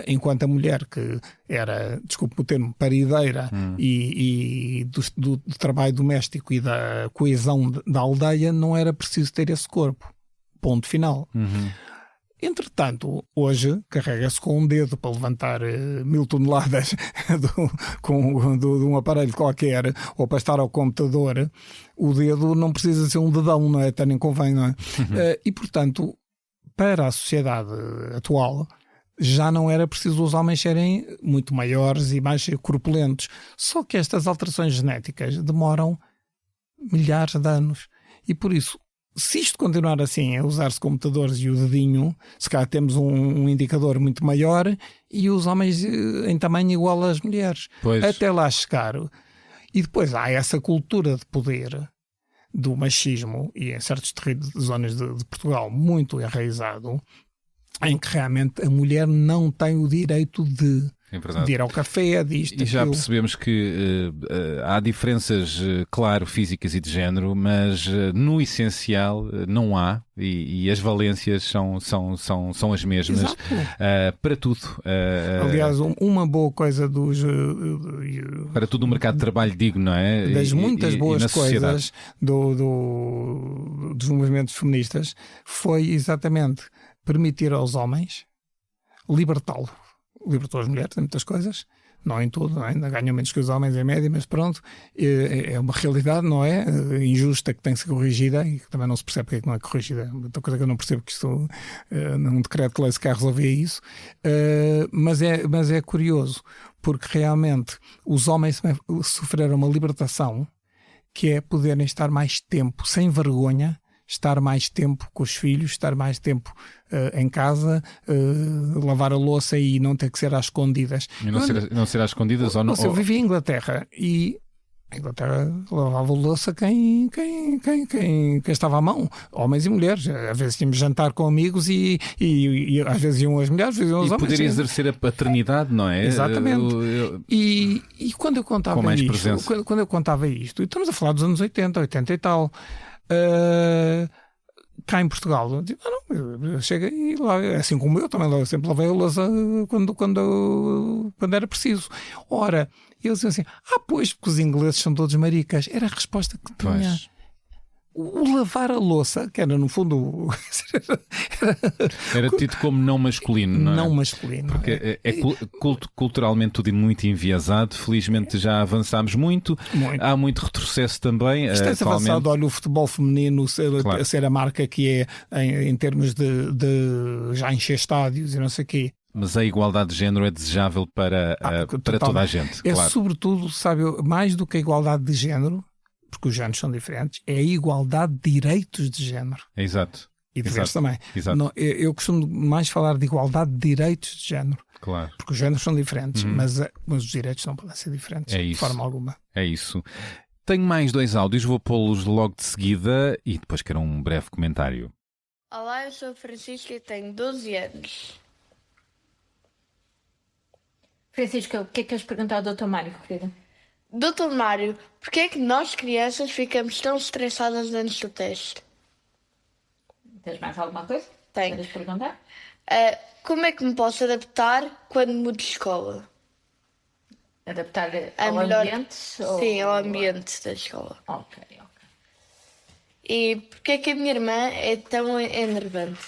enquanto a mulher, que era, desculpe o termo, parideira e do trabalho doméstico e da coesão da aldeia, não era preciso ter esse corpo. Ponto final. Entretanto, hoje carrega-se com um dedo para levantar 1000 toneladas de um aparelho qualquer, ou para estar ao computador. O dedo não precisa ser um dedão, não é? Até nem convém, não é? E, portanto, para a sociedade atual, já não era preciso os homens serem muito maiores e mais corpulentos. Só que estas alterações genéticas demoram milhares de anos. E por isso, se isto continuar assim, a usar-se computadores e o dedinho, se calhar temos um indicador muito maior e os homens em tamanho igual às mulheres. Pois. Até lá chegar. E depois há essa cultura de poder do machismo, e em certas zonas de Portugal muito enraizado, em que realmente a mulher não tem o direito de ir ao café, disto, e já percebemos que há diferenças, claro, físicas e de género, mas no essencial não há, e as valências são as mesmas para tudo. Aliás, uma boa coisa para tudo o mercado de trabalho digno, não é? Das muitas boas coisas dos movimentos feministas foi exatamente permitir aos homens libertá-lo. Libertou as mulheres em muitas coisas, não em tudo, não é? Ainda ganham menos que os homens em média, mas pronto, é uma realidade, não é? Injusta, que tem que ser corrigida e que também não se percebe porque é que não é corrigida. Outra coisa que eu não percebo, que isto num decreto de lei se quer resolver isso, mas é curioso, porque realmente os homens sofreram uma libertação, que é poderem estar mais tempo sem vergonha, estar mais tempo com os filhos, estar mais tempo em casa, lavar a louça e não ter que ser às escondidas. E não ser às escondidas ou não? Eu vivi em Inglaterra e em Inglaterra lavava a louça quem estava à mão, homens e mulheres. Às vezes tínhamos jantar com amigos e às vezes iam as mulheres, às vezes iam os homens. E poder exercer a paternidade, não é? Exatamente. E quando eu contava isto, quando eu contava isto, e estamos a falar dos anos 80 e tal, cá em Portugal, eu digo, não, chega e lá, assim como eu também sempre lavei a louça quando era preciso. Ora, eles diziam assim, pois, porque os ingleses são todos maricas. Era a resposta que tinha. Pois. O lavar a louça, que era no fundo era tido como não masculino, não é? Não masculino. Porque culturalmente tudo muito enviesado. Felizmente já avançámos muito. Há muito retrocesso também. Isto é avançado, olha, o futebol feminino ser a marca que é em termos de já encher estádios e não sei o quê. Mas a igualdade de género é desejável para toda a gente. É claro. Sobretudo, sabe, mais do que a igualdade de género, porque os géneros são diferentes, é a igualdade de direitos de género. Exato. E de deveres também. Exato. Não, eu costumo mais falar de igualdade de direitos de género. Claro. Porque os géneros são diferentes, mas os direitos não podem ser diferentes de forma alguma. É isso. Tenho mais 2 áudios, vou pô-los logo de seguida e depois quero um breve comentário. Olá, eu sou a Francisca e tenho 12 anos. Francisca, o que é que queres perguntar ao Dr. Mário, querida? Dr. Mário, porquê é que nós, crianças, ficamos tão estressadas antes do teste? Tens mais alguma coisa? Tenho. Queres perguntar? Como é que me posso adaptar quando mudo de escola? Adaptar ao ambiente? Sim, ao ambiente da escola. Ok. E porquê é que a minha irmã é tão enervante?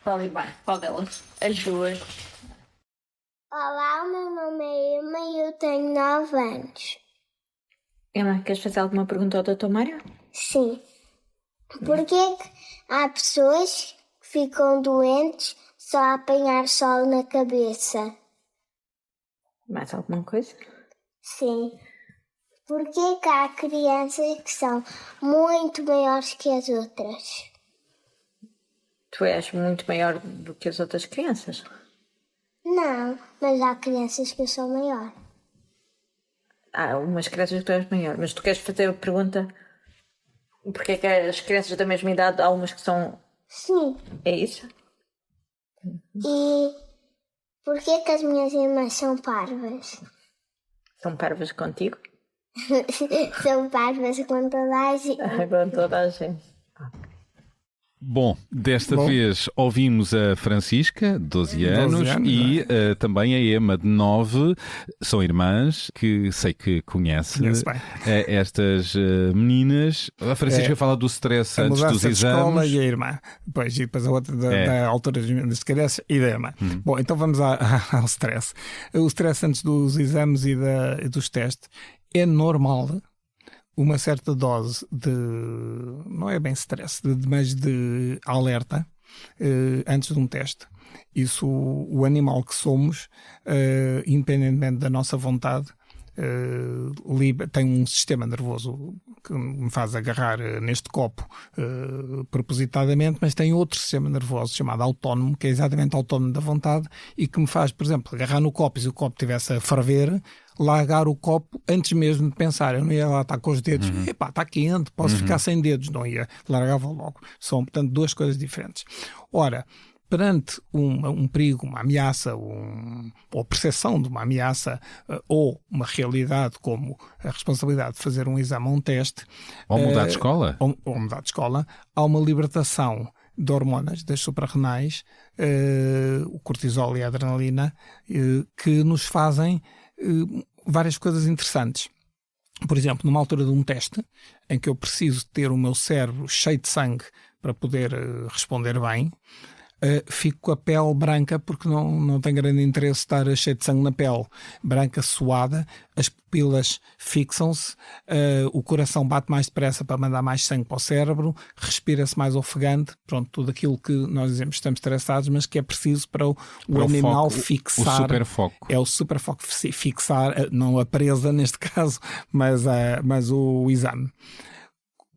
Qual delas? As duas. Olá, o meu nome é Emma e eu tenho 9 anos. Emma, queres fazer alguma pergunta ao Dr. Mário? Sim. Porquê que há pessoas que ficam doentes só a apanhar sol na cabeça? Mais alguma coisa? Sim. Porquê que há crianças que são muito maiores que as outras? Tu és muito maior do que as outras crianças. Não, mas há crianças que eu sou maior. Há umas crianças que tu és maior, mas tu queres fazer a pergunta porque é que as crianças da mesma idade há umas que são... Sim. É isso? E porquê que as minhas irmãs são parvas? São parvas contigo? São parvas com toda a gente. Com toda a gente. Bom, desta vez ouvimos a Francisca, 12 anos, e também a Emma, de 9. São irmãs que sei que conhece estas meninas. A Francisca fala do stress antes dos exames. A escola e a irmã. Pois, e depois a outra da altura das crianças e da irmã. Bom, então vamos ao stress. O stress antes dos exames e dos testes é normal. Uma certa dose de, não é bem stress, mas de alerta antes de um teste. Isso, o animal que somos, independentemente da nossa vontade, tem um sistema nervoso que me faz agarrar neste copo propositadamente, mas tem outro sistema nervoso chamado autónomo, que é exatamente autónomo da vontade e que me faz, por exemplo, agarrar no copo e se o copo estivesse a ferver, largar o copo antes mesmo de pensar. Eu não ia lá estar com os dedos, epá, está quente, posso ficar sem dedos, não ia, largava logo. São, portanto, duas coisas diferentes. Ora, perante um perigo, uma ameaça, ou percepção de uma ameaça, ou uma realidade como a responsabilidade de fazer um exame ou um teste, ou mudar de escola, ou mudar de escola, há uma libertação de hormonas, das suprarrenais, o cortisol e a adrenalina, que nos fazem várias coisas interessantes. Por exemplo, numa altura de um teste, em que eu preciso ter o meu cérebro cheio de sangue para poder responder bem, fico com a pele branca porque não tem grande interesse estar cheio de sangue na pele. Branca, suada, as pupilas fixam-se, o coração bate mais depressa para mandar mais sangue para o cérebro, respira-se mais ofegante, pronto, tudo aquilo que nós dizemos que estamos estressados, mas que é preciso para o animal foco, fixar. O superfoco. É o superfoco fixar, não a presa neste caso, mas o exame.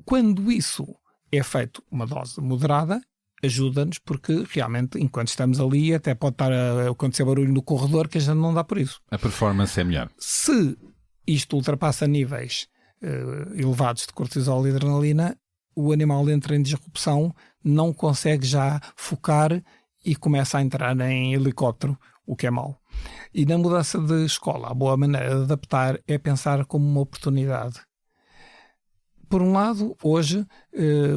Quando isso é feito uma dose moderada, ajuda-nos porque realmente, enquanto estamos ali, até pode estar a acontecer barulho no corredor que a gente não dá por isso. A performance é melhor. Se isto ultrapassa níveis elevados de cortisol e adrenalina, o animal entra em disrupção, não consegue já focar e começa a entrar em helicóptero, o que é mau. E na mudança de escola, a boa maneira de adaptar é pensar como uma oportunidade. Por um lado, hoje,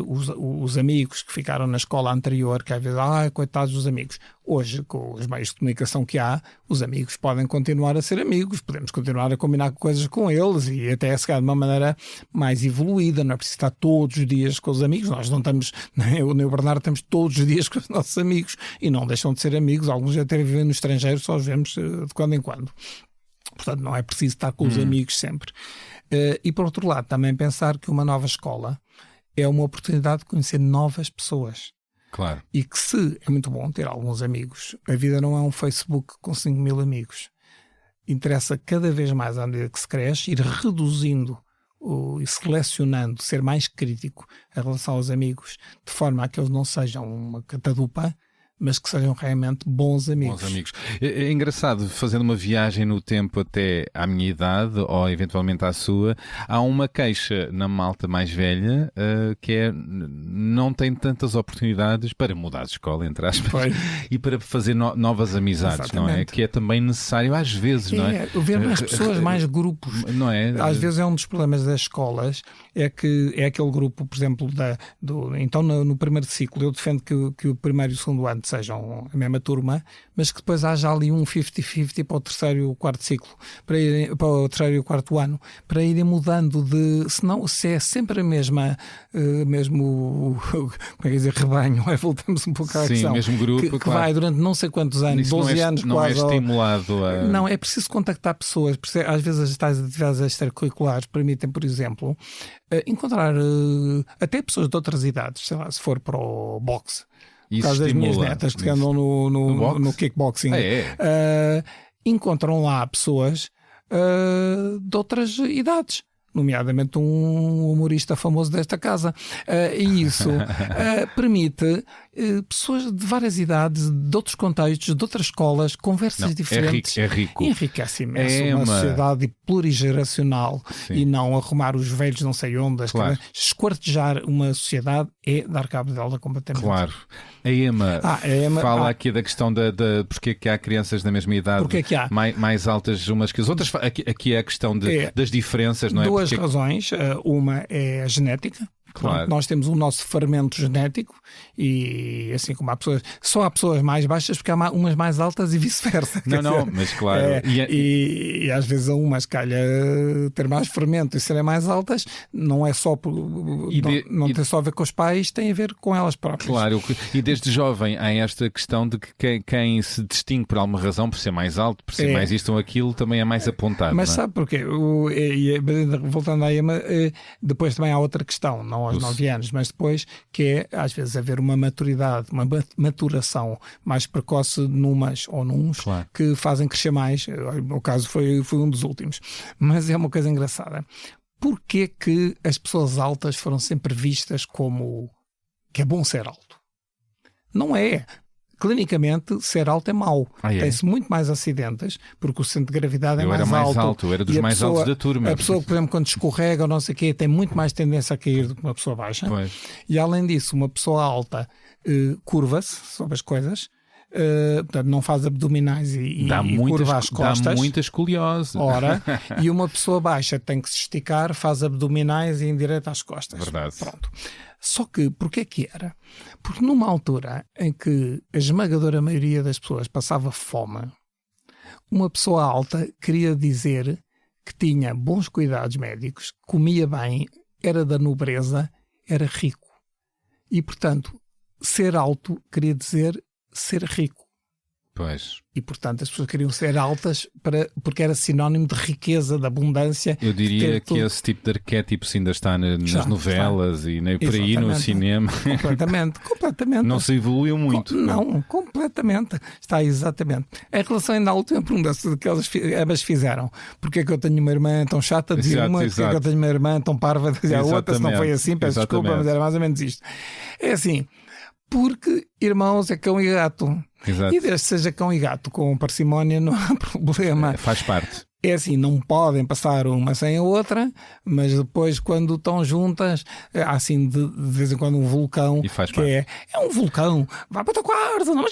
os amigos que ficaram na escola anterior, que às vezes, coitados dos amigos. Hoje, com os meios de comunicação que há, os amigos podem continuar a ser amigos, podemos continuar a combinar coisas com eles e até se calhar de uma maneira mais evoluída, não é preciso estar todos os dias com os amigos. Nós não estamos, eu nem o Bernardo estamos todos os dias com os nossos amigos e não deixam de ser amigos. Alguns até vivem no estrangeiro, só os vemos de quando em quando. Portanto, não é preciso estar com os amigos sempre. E por outro lado, também pensar que uma nova escola é uma oportunidade de conhecer novas pessoas. Claro. E que se é muito bom ter alguns amigos, a vida não é um Facebook com 5.000 amigos. Interessa cada vez mais, à medida que se cresce, ir reduzindo e selecionando, ser mais crítico em relação aos amigos, de forma a que eles não sejam uma catadupa, mas que sejam realmente bons amigos. Bons amigos. É engraçado, fazendo uma viagem no tempo até à minha idade, ou eventualmente à sua, há uma queixa na malta mais velha que é não tem tantas oportunidades para mudar de escola, entre aspas, e para fazer novas amizades. Exatamente. Não é? Que é também necessário às vezes, não é? Ver mais pessoas, mais grupos. Não é? Às vezes é um dos problemas das escolas, é que é aquele grupo, por exemplo, então no primeiro ciclo, eu defendo que o primeiro e o segundo ano sejam a mesma turma, mas que depois haja ali um 50-50 para o terceiro e o quarto ciclo, para o terceiro e o quarto ano, para irem mudando se é sempre a mesma, mesmo, como é que dizer, rebanho, voltamos um pouco à questão. Sim, mesmo grupo, que claro. Vai durante não sei quantos anos, 12 anos não quase. Não é estimulado a... Não, é preciso contactar pessoas, às vezes as tais atividades extracurriculares permitem, por exemplo, encontrar até pessoas de outras idades, sei lá, se for para o boxe. Por causa das minhas netas que andam no kickboxing, encontram lá pessoas de outras idades. nomeadamente um humorista famoso desta casa. E isso permite pessoas de várias idades, de outros contextos, de outras escolas, conversas diferentes. É rico. Enriquece imenso uma sociedade plurigeracional. Sim. E não arrumar os velhos não sei onde. Claro. Esquartejar uma sociedade é dar cabo dela completamente. Claro. A Emma fala aqui da questão de porque é que há crianças da mesma idade porque é que há? Mais altas umas que as outras. Aqui é a questão das diferenças, não é? Duas razões. Uma é a genética. Claro. Pronto, nós temos o nosso fermento genético e assim como só há pessoas mais baixas porque há umas mais altas e vice-versa. Mas claro. E às vezes a umas calha ter mais fermento e serem mais altas, não é só não tem só a ver com os pais, tem a ver com elas próprias. Claro, e desde jovem há esta questão de que quem se distingue por alguma razão, por ser mais alto, por ser mais isto ou aquilo, também é mais apontado. Mas não é? sabe porquê? Voltando à Emma, depois também há outra questão, não aos 9 anos, mas depois, que é às vezes haver uma maturidade, uma maturação mais precoce numas ou nuns, claro, que fazem crescer mais. O caso foi um dos últimos. Mas é uma coisa engraçada. Porquê que as pessoas altas foram sempre vistas como que é bom ser alto? Não é. Clinicamente, ser alto é mau. Tem-se muito mais acidentes, porque o centro de gravidade é mais alto. Eu era mais alto, eu era dos mais altos da turma. A pessoa, por exemplo, quando escorrega ou não sei o quê, tem muito mais tendência a cair do que uma pessoa baixa. Pois. E além disso, uma pessoa alta curva-se sobre as coisas, portanto, não faz abdominais e curva as costas. Dá muita escoliose. Ora, e uma pessoa baixa tem que se esticar, faz abdominais e endireita as costas. Verdade. Pronto. Só que, porquê que era? Porque numa altura em que a esmagadora maioria das pessoas passava fome, uma pessoa alta queria dizer que tinha bons cuidados médicos, comia bem, era da nobreza, era rico. E, portanto, ser alto queria dizer ser rico. Pois. E, portanto, as pessoas queriam ser altas porque era sinónimo de riqueza, de abundância. Eu diria que esse tipo de arquétipo ainda está nas novelas e nem por aí no cinema. Completamente. Não se evoluiu muito. Não, completamente. Está exatamente. Em relação ainda à última pergunta que elas fizeram. Porque é que eu tenho uma irmã tão chata? Dizia uma. Porque é que eu tenho uma irmã tão parva? Dizia a outra. Se não foi assim, peço desculpa, mas era mais ou menos isto. É assim... Porque irmãos é cão e gato. Exato. E desde que seja cão e gato com parcimónia não há problema. Faz parte. É assim, não podem passar uma sem a outra, mas depois quando estão juntas, há assim de vez em quando um vulcão que é um vulcão, vai para o teu quarto, não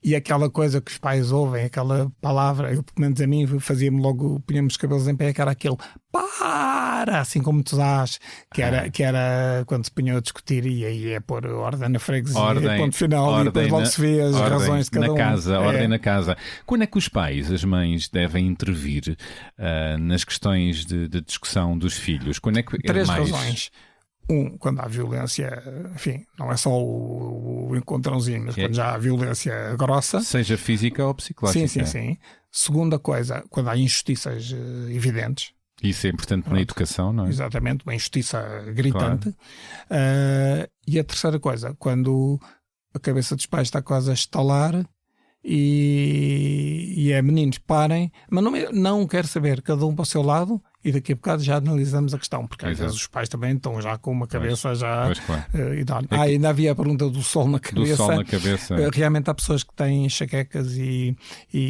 e aquela coisa que os pais ouvem, aquela palavra, eu pelo menos a mim fazia-me logo, punha-me os cabelos em pé, que era aquele para, assim como tu dás, que era quando se punham a discutir e aí é pôr ordem na freguesia, ponto final, e depois logo se vê as razões de cada um. Ordem na casa. Quando é que os pais, as mães, devem intervir nas questões de discussão dos filhos? Quando é que Três razões. Quando há violência, enfim, não é só o encontrãozinho, mas quando já há violência grossa. Seja física ou psicológica. Sim. Segunda coisa, quando há injustiças evidentes. Isso é importante na educação, não é? Exatamente, uma injustiça gritante. Claro. E a terceira coisa, quando a cabeça dos pais está quase a estalar e é meninos, parem, mas não quero saber, cada um para o seu lado. E daqui a bocado já analisamos a questão, porque às vezes os pais também estão já com uma cabeça claro. Ainda havia a pergunta do sol na cabeça. Do sol na cabeça. Realmente há pessoas que têm enxaquecas e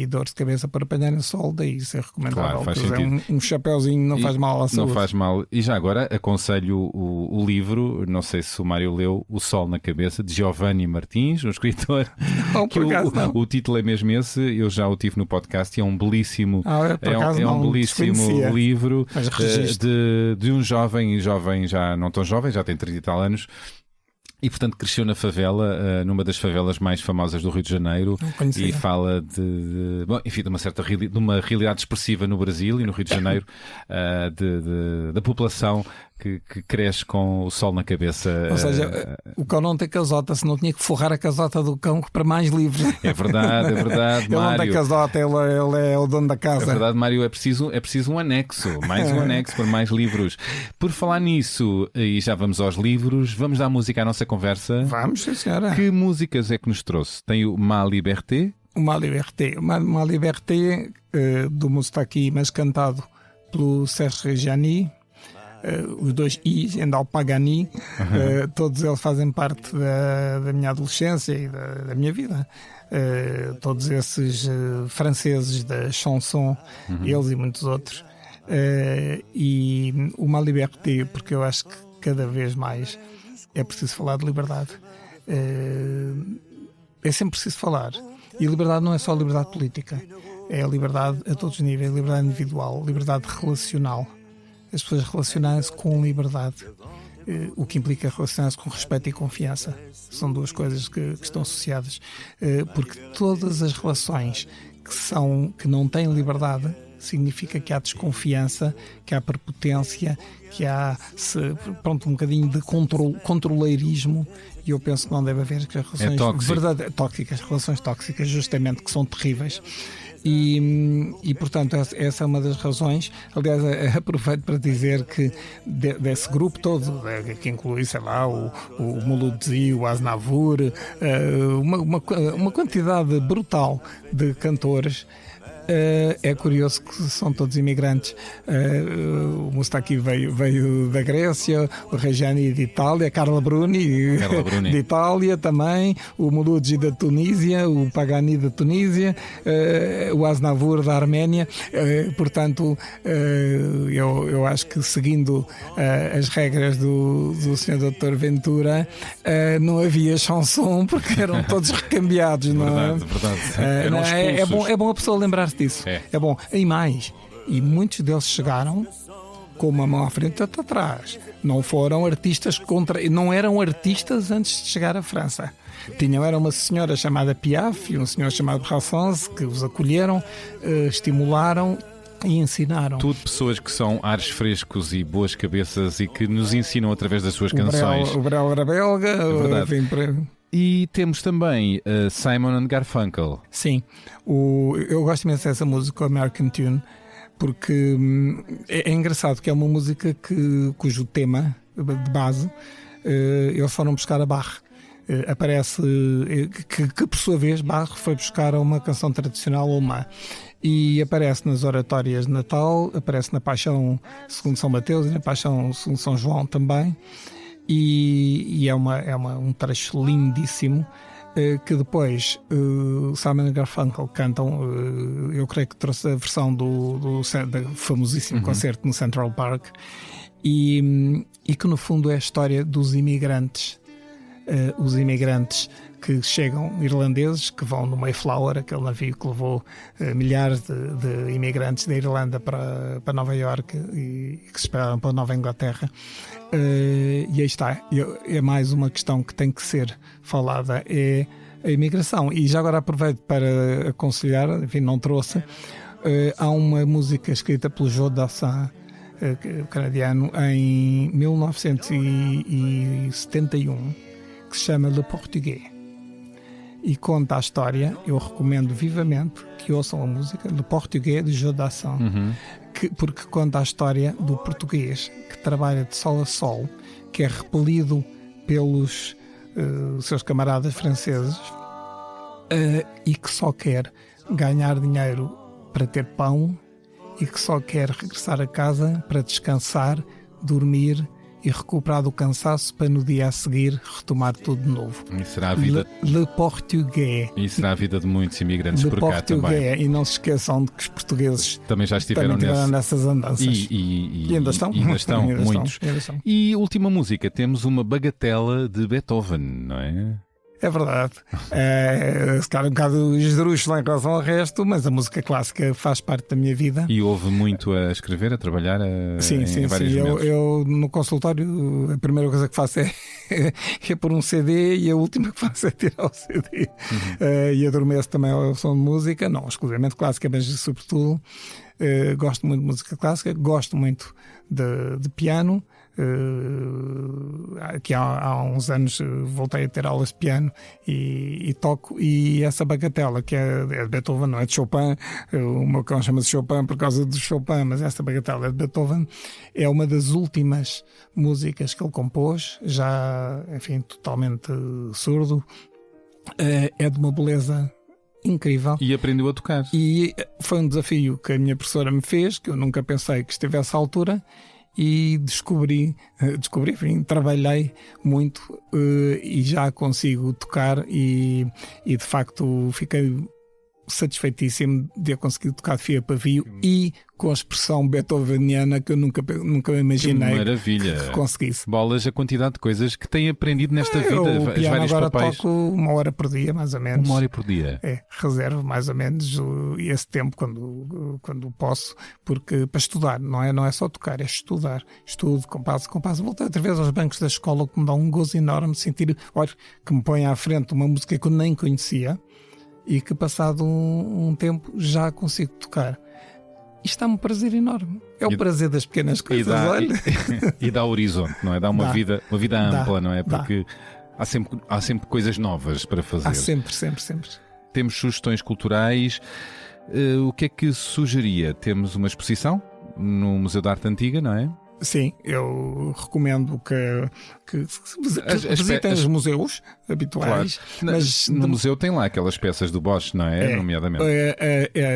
dores de cabeça para apanharem sol, daí isso é recomendável. Claro, um chapéuzinho não faz mal à saúde. Não faz mal. E já agora aconselho o livro, não sei se o Mário leu, O Sol na Cabeça, de Giovanni Martins, um escritor. Não, por acaso não. O título é mesmo esse, eu já o tive no podcast e é um belíssimo, belíssimo livro. De um jovem já não tão jovem, já tem 30 e tal anos, e portanto cresceu na favela, numa das favelas mais famosas do Rio de Janeiro, e fala de uma realidade expressiva no Brasil e no Rio de Janeiro, da população que cresce com o sol na cabeça. Ou seja, o cão não tem casota, senão tinha que forrar a casota do cão para mais livre. É verdade, Mário. Ele não tem casota, ele é o dono da casa. É verdade, Mário, é preciso um anexo, mais um anexo para mais livros. Por falar nisso, e já vamos aos livros, vamos dar música à nossa conversa. Vamos, sim, senhora. Que músicas é que nos trouxe? Tem o Ma Liberté? Ma Liberté, do Moustaki, mas cantado pelo Serge Reggiani, os dois I, Endal Pagani, todos eles fazem parte da minha adolescência e da minha vida. Todos esses franceses da chanson, eles e muitos outros. E uma liberté, porque eu acho que cada vez mais é preciso falar de liberdade. É sempre preciso falar. E liberdade não é só liberdade política, é a liberdade a todos os níveis, liberdade individual, liberdade relacional. As pessoas relacionarem-se com liberdade, o que implica relacionar-se com respeito e confiança. São duas coisas que estão associadas, porque todas as relações que não têm liberdade significa que há desconfiança, que há prepotência, que há um bocadinho de controleirismo, e eu penso que não deve haver que as relações tóxicas, relações tóxicas, justamente, que são terríveis. E portanto, essa é uma das razões. Aliás, aproveito para dizer que desse grupo todo, que inclui, sei lá, o Mouloudji, o Aznavour, uma quantidade brutal de cantores. É curioso que são todos imigrantes. O Moustaki veio da Grécia, o Reggiani de Itália, Carla Bruni de Itália também, o Mouloudji da Tunísia, o Pagani da Tunísia, o Aznavour da Arménia. Portanto, eu acho que, seguindo as regras do Sr. Dr. Ventura, não havia chanson, porque eram todos recambiados. Verdade. É bom a pessoa lembrar-se disso. É bom. E mais, muitos deles chegaram com uma mão à frente e outra atrás. Não foram artistas não eram artistas antes de chegar à França. Era uma senhora chamada Piaf e um senhor chamado Brassens que os acolheram, estimularam e ensinaram. Tudo pessoas que são ares frescos e boas cabeças e que nos ensinam através das suas canções. O Brel era belga. É verdade. E temos também Simon & Garfunkel. Sim, eu gosto imenso dessa música, American Tune, porque é engraçado que é uma música cujo tema de base eles foram buscar a Bach. Aparece que por sua vez Bach foi buscar uma canção tradicional alemã e aparece nas oratórias de Natal, aparece na Paixão segundo São Mateus e na Paixão segundo São João também. E é um trecho lindíssimo que depois Simon & Garfunkel cantam. Eu creio que trouxe a versão do famosíssimo concerto no Central Park e que no fundo é a história dos imigrantes. Os imigrantes que chegam, irlandeses, que vão no Mayflower, aquele navio que levou milhares de imigrantes da Irlanda para Nova Iorque e que se esperaram para Nova Inglaterra. E aí está, é mais uma questão que tem que ser falada, é a imigração. E já agora aproveito para aconselhar, enfim, não trouxe, há uma música escrita pelo Joe Dassin, canadiano, em 1971, que se chama Le Portugais, e conta a história. Eu recomendo vivamente que ouçam a música Le Portugais de Joe Dassin, porque conta a história do português que trabalha de sol a sol, que é repelido pelos seus camaradas franceses e que só quer ganhar dinheiro para ter pão e que só quer regressar a casa para descansar, dormir e recuperar do cansaço para no dia a seguir retomar tudo de novo. E será a vida Le Portugais. E será a vida de muitos imigrantes por cá também. E não se esqueçam de que os portugueses também já estiveram nessas andanças. E ainda estão. Muitos. E última música, temos uma bagatela de Beethoven, não é? É verdade. Se calhar um bocado esdrúxulo em relação ao resto, mas a música clássica faz parte da minha vida. E houve muito a escrever, a trabalhar em vários momentos. Eu no consultório a primeira coisa que faço é pôr um CD e a última que faço é tirar o CD. E adormeço também ao som de música, não exclusivamente clássica, mas sobretudo gosto muito de música clássica, gosto muito de piano. Que há uns anos voltei a ter aulas de piano e toco, e essa bagatela que é de Beethoven, não é de Chopin. O meu cão chama-se Chopin por causa do Chopin, mas esta bagatela é de Beethoven. É uma das últimas músicas que ele compôs, já, enfim, totalmente surdo. É de uma beleza incrível. E aprendeu a tocar. E foi um desafio que a minha professora me fez, que eu nunca pensei que estivesse à altura, e descobri, enfim, trabalhei muito e já consigo tocar e de facto fiquei satisfeitíssimo de eu conseguir tocar de fio a pavio e com a expressão beethoveniana que eu nunca imaginei que conseguisse. Bolas, a quantidade de coisas que tem aprendido nesta vida. O piano vários agora papéis. toco 1 hora por dia, mais ou menos. 1 hora por dia? Reservo mais ou menos esse tempo quando posso, porque para estudar, não é só tocar, é estudar. Estudo, compasso. Voltei outra vez aos bancos da escola, que me dá um gozo enorme de sentir, olha, que me põe à frente uma música que eu nem conhecia e que passado um tempo já consigo tocar. Isto dá-me um prazer enorme. É o prazer das pequenas coisas, olha. E dá horizonte, não é? Dá uma vida ampla, não é? Porque há sempre coisas novas para fazer. Há sempre. Temos sugestões culturais. O que é que sugeria? Temos uma exposição no Museu da Arte Antiga, não é? Sim, eu recomendo que visitem os museus habituais. Claro. Mas no museu tem lá aquelas peças do Bosch, não é? Nomeadamente.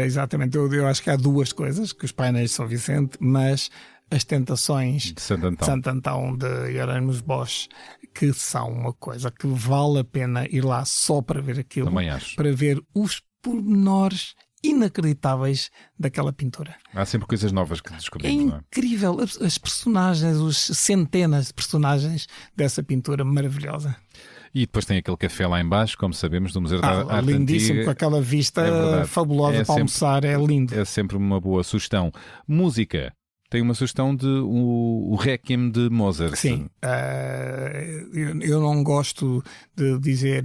Exatamente. Eu acho que há 2 coisas, que os painéis de São Vicente, mas as tentações de Santo Antão de Hieronymus Bosch, que são uma coisa que vale a pena ir lá só para ver aquilo. Também acho. Para ver os pormenores inacreditáveis daquela pintura. Há sempre coisas novas que descobrimos, não é? Incrível. As personagens, os centenas de personagens dessa pintura maravilhosa. E depois tem aquele café lá embaixo, como sabemos, do Museu da Arte Antiga. Lindíssimo, com aquela vista fabulosa para almoçar, é lindo. É sempre uma boa sugestão. Música. Tem uma sugestão de o Requiem de Mozart. Sim, eu não gosto de dizer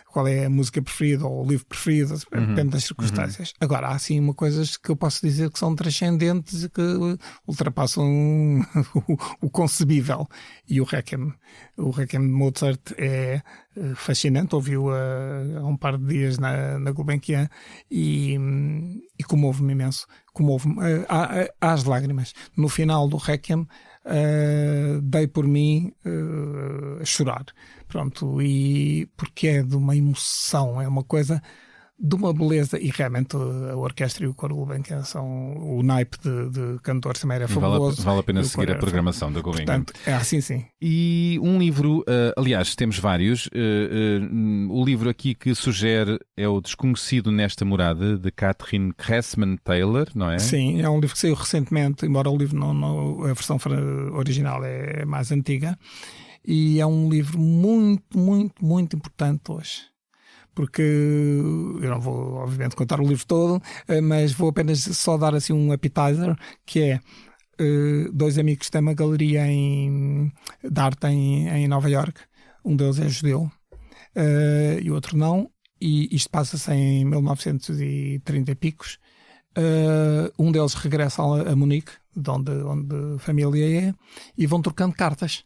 qual é a música preferida ou o livro preferido, depende das circunstâncias. Agora, há assim coisas que eu posso dizer que são transcendentes e que ultrapassam o concebível. E o Requiem de Mozart é fascinante. Ouvi-o há um par de dias na Gulbenkian e comove-me imenso. Comove-me às lágrimas. No final do Requiem, dei por mim a chorar. Pronto, e porque é de uma emoção, é uma coisa de uma beleza, e realmente a orquestra e o coro Gulbenkian são o naipe de cantores também era fabuloso. Vale a pena seguir a programação da Gulbenkian. Portanto, é assim sim. E um livro, aliás, temos vários. O livro aqui que sugere é O Desconhecido Nesta Morada, de Catherine Cressman Taylor, não é? Sim, é um livro que saiu recentemente, embora o livro a versão original é mais antiga, e é um livro muito, muito, muito importante hoje. Porque eu não vou, obviamente, contar o livro todo, mas vou apenas só dar assim um appetizer, que é 2 amigos que têm uma galeria de arte em Nova Iorque. Um deles é judeu e o outro não, e isto passa-se em 1930 e picos. Um deles regressa a Munique, de onde a família é, e vão trocando cartas.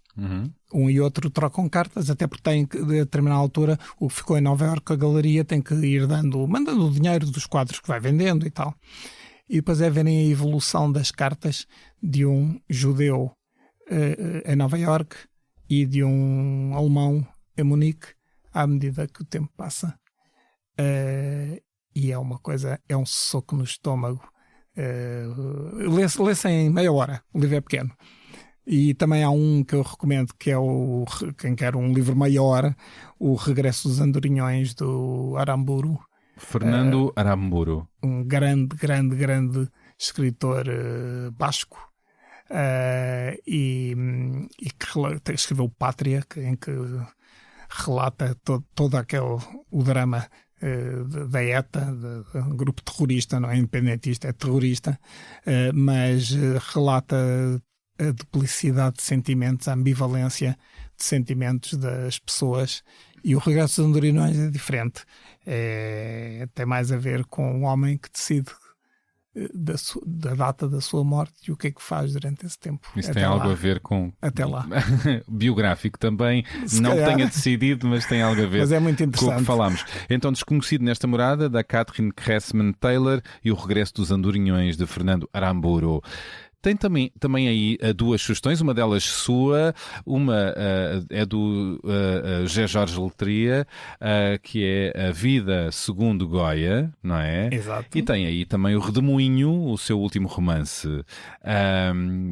Um e outro trocam cartas, até porque tem que, a determinada altura, o que ficou em Nova Iorque, a galeria tem que ir mandando o dinheiro dos quadros que vai vendendo e tal. E depois é verem a evolução das cartas de um judeu em Nova Iorque e de um alemão em Munique, à medida que o tempo passa. E é uma coisa, é um soco no estômago. Lê-se em meia hora, o livro é pequeno. E também há um que eu recomendo, que é quem quer um livro maior, O Regresso dos Andorinhões, do Aramburu. Fernando Aramburu. Um grande escritor basco. E que escreveu Pátria, em que relata todo o drama da ETA, do grupo terrorista, não é independentista, é terrorista, mas relata a duplicidade de sentimentos, a ambivalência de sentimentos das pessoas. E o Regresso dos Andorinhões é diferente. Tem mais a ver com um homem que decide da data da sua morte e o que é que faz durante esse tempo. Isso tem algo a ver com... Até lá. Biográfico também. Não tenha decidido, mas tem algo a ver mas é muito interessante. Com o que falámos. Então, Desconhecido Nesta Morada, da Catherine Cressman Taylor, e O Regresso dos Andorinhões, de Fernando Aramburu. Tem também aí duas sugestões, uma delas sua, uma é do José Jorge Letria, que é A Vida Segundo Goya, não é? Exato. E tem aí também o Redemoinho, o seu último romance.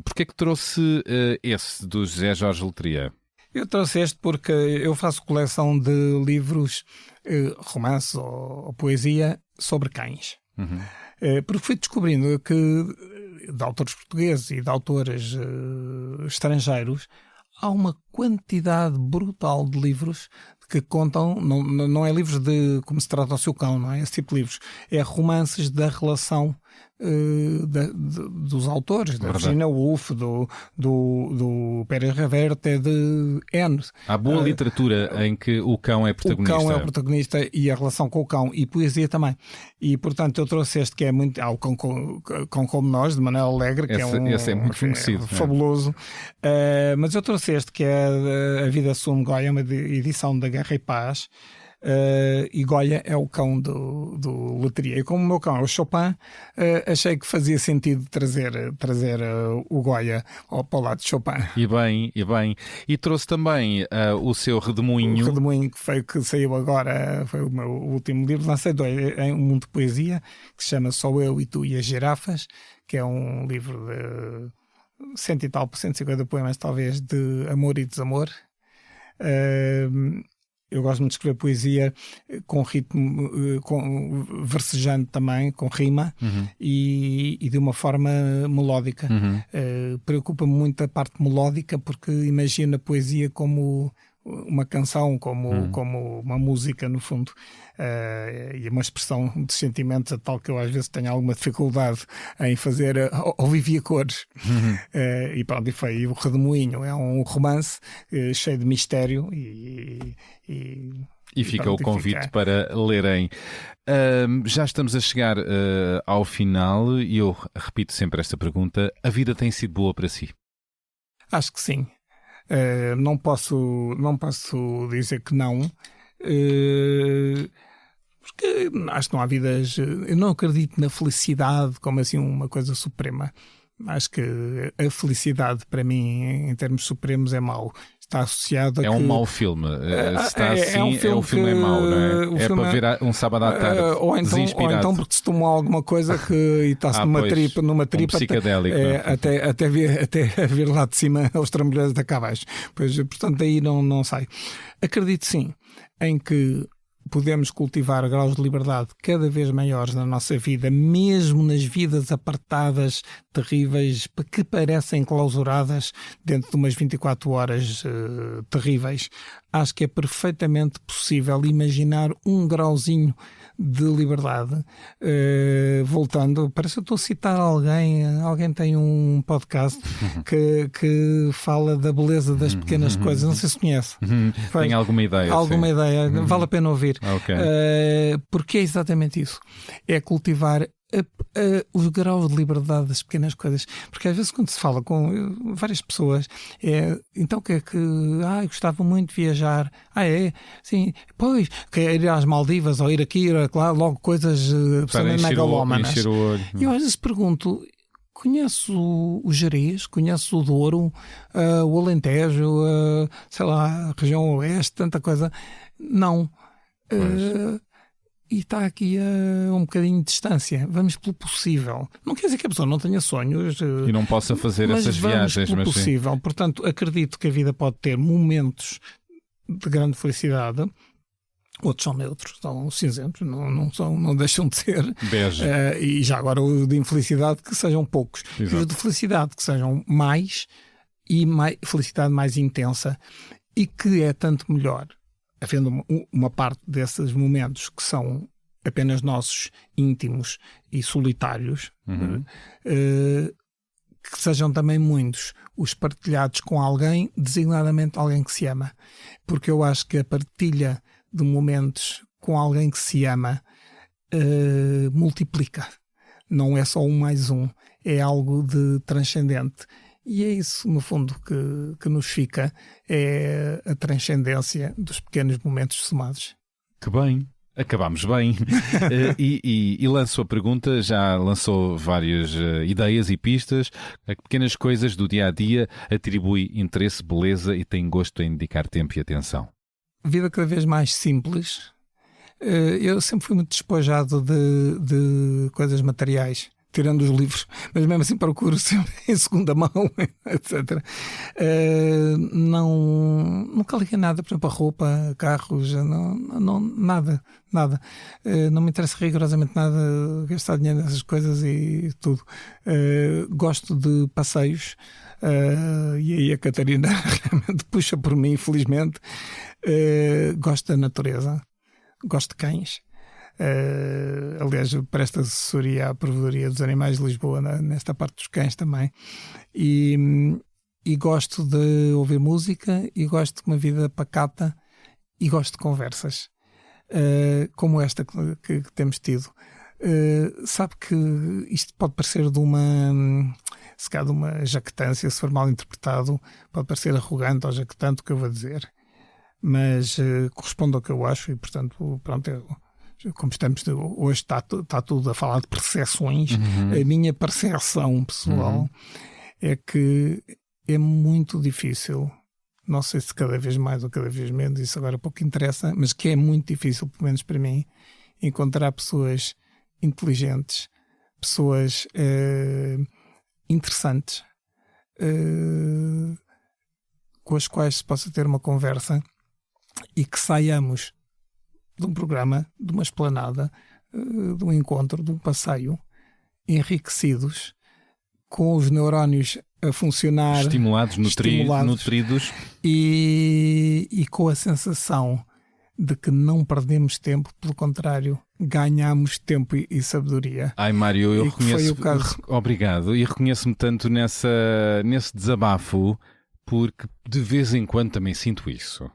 Porquê é que trouxe esse do José Jorge Letria? Eu trouxe este porque eu faço coleção de livros, romances ou poesia sobre cães. Uhum. Porque fui descobrindo que de autores portugueses e de autores estrangeiros há uma quantidade brutal de livros que contam, não é livros de como se trata o seu cão, não é esse tipo de livros, é romances da relação dos autores, da Virginia Woolf, do Pérez Reverte, de N. Há boa literatura em que o cão é protagonista. O cão é o protagonista e a relação com o cão, e poesia também. E, portanto, eu trouxe este que é muito... Há o Cão Como Nós, de Manuel Alegre, que esse é muito conhecido. Fabuloso. Mas eu trouxe este, que é A Vida Segundo Goya, uma edição da Guerra e Paz. E Goya é o cão do Letria. E como o meu cão é o Chopin, achei que fazia sentido trazer o Goya para o lado de Chopin. E bem. E trouxe também o seu Redemoinho. O Redemoinho, que saiu agora, foi o meu último livro. Lancei dois, em um mundo de poesia, que se chama Só Eu e Tu e as Girafas, que é um livro de 100 e tal, 150 poemas, talvez, de amor e desamor. Eu gosto muito de escrever poesia com ritmo, versejante também, com rima, e de uma forma melódica. Preocupa-me muito a parte melódica, porque imagino a poesia como uma canção, como uma música, no fundo, e uma expressão de sentimentos, a tal que eu às vezes tenho alguma dificuldade em fazer ouvir cores. E pronto, e foi o Redemoinho. É um romance cheio de mistério e fica pronto, o convite para lerem. Já estamos a chegar ao final e eu repito sempre esta pergunta: a vida tem sido boa para si? Acho que sim. Não posso dizer que não, porque acho que não há vidas. Eu não acredito na felicidade como assim uma coisa suprema. Acho que a felicidade, para mim, em termos supremos, é mau. Está associado a É um mau filme. Se está assim, o filme é mau, não é? É para ver um sábado à tarde. Ou então porque se tomou alguma coisa e está-se numa tripa psicadélico, até ver lá de cima os trambolhões até cá abaixo. Pois, portanto, daí não sai. Acredito sim em que podemos cultivar graus de liberdade cada vez maiores na nossa vida, mesmo nas vidas apartadas, terríveis, que parecem clausuradas dentro de umas 24 horas terríveis. Acho que é perfeitamente possível imaginar um grauzinho de liberdade. Voltando, parece que eu estou a citar alguém tem um podcast que fala da beleza das pequenas coisas, não sei se conhece. Tem alguma ideia? Alguma ideia, vale a pena ouvir. Okay. Porque é exatamente isso, é cultivar os graus de liberdade das pequenas coisas, porque às vezes quando se fala com várias pessoas então o que é que gostava muito de viajar, sim, pois, quer ir às Maldivas ou ir aqui, ir lá, logo coisas megalómanas. E eu às vezes pergunto: conheço o Gerês, conheço o Douro, o Alentejo, sei lá, a região oeste, tanta coisa. Não. E está aqui a um bocadinho de distância. Vamos pelo possível. Não quer dizer que a pessoa não tenha sonhos e não possa fazer essas viagens, mas possível. Sim. Portanto, acredito que a vida pode ter momentos de grande felicidade. Outros são neutros, são cinzentos, não deixam de ser. Bege. E já agora o de infelicidade que sejam poucos. Exato. E os de felicidade que sejam mais felicidade mais intensa, e que é tanto melhor, havendo uma parte desses momentos que são apenas nossos, íntimos e solitários, que sejam também muitos os partilhados com alguém, designadamente alguém que se ama. Porque eu acho que a partilha de momentos com alguém que se ama multiplica. Não é só um mais um, é algo de transcendente. E é isso, no fundo, que nos fica, é a transcendência dos pequenos momentos somados. Que bem! Acabámos bem. E lanço a pergunta, já lançou várias ideias e pistas. A que pequenas coisas do dia-a-dia atribui interesse, beleza e tem gosto em dedicar tempo e atenção? Vida cada vez mais simples. Eu sempre fui muito despojado de coisas materiais, tirando os livros, mas mesmo assim procuro sempre em segunda mão, etc. Nunca liguei nada, por exemplo, a roupa, carros, nada. Não me interessa rigorosamente nada gastar dinheiro nessas coisas e tudo. Gosto de passeios, e aí a Catarina realmente puxa por mim, felizmente. Gosto da natureza, gosto de cães. Aliás, presto assessoria à Provedoria dos Animais de Lisboa nesta parte dos cães também, e gosto de ouvir música e gosto de uma vida pacata e gosto de conversas como esta que temos tido. Sabe que isto pode parecer de uma jactância, se for mal interpretado, pode parecer arrogante ou jactante o que eu vou dizer, mas corresponde ao que eu acho e, portanto, pronto, como estamos hoje está tudo a falar de percepções. A minha percepção pessoal é que é muito difícil, não sei se cada vez mais ou cada vez menos, isso agora pouco interessa, mas que é muito difícil, pelo menos para mim, encontrar pessoas inteligentes, pessoas interessantes, com as quais se possa ter uma conversa e que saiamos de um programa, de uma esplanada, de um encontro, de um passeio, enriquecidos, com os neurónios a funcionar, estimulados, nutridos e com a sensação de que não perdemos tempo, pelo contrário, ganhamos tempo e sabedoria. Ai, Mário, eu reconheço. Obrigado. E reconheço-me tanto nesse desabafo, porque de vez em quando também sinto isso.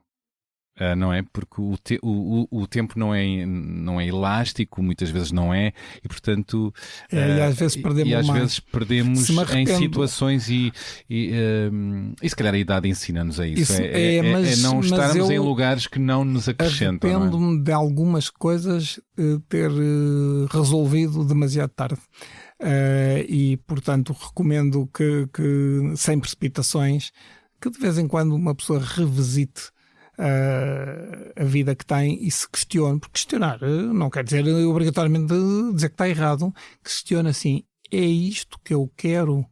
Não é? Porque o tempo não é elástico, muitas vezes não é, e portanto e às vezes perdemos em situações e se calhar a idade ensina-nos a isso. Mas não estarmos em lugares que não nos acrescentam. Arrependo-me de algumas coisas ter resolvido demasiado tarde. E portanto recomendo que sem precipitações, que de vez em quando uma pessoa revisite a vida que tem e se questione, porque questionar não quer dizer obrigatoriamente dizer que está errado. Questiona assim: é isto que eu quero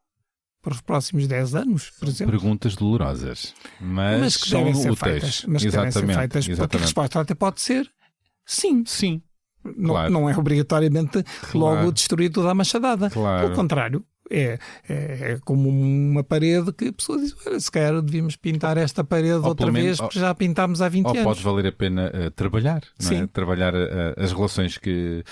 para os próximos 10 anos, por exemplo? Perguntas dolorosas, mas que são devem ser úteis. feitas, mas que devem ser feitas, porque a resposta até pode ser sim. Claro. Não é obrigatoriamente logo destruir toda a machadada. Claro. Pelo contrário, é como uma parede que a pessoa diz: se calhar devíamos pintar esta parede outra vez, porque já pintámos há 20 anos. Ou pode valer a pena trabalhar, não é? Trabalhar as relações que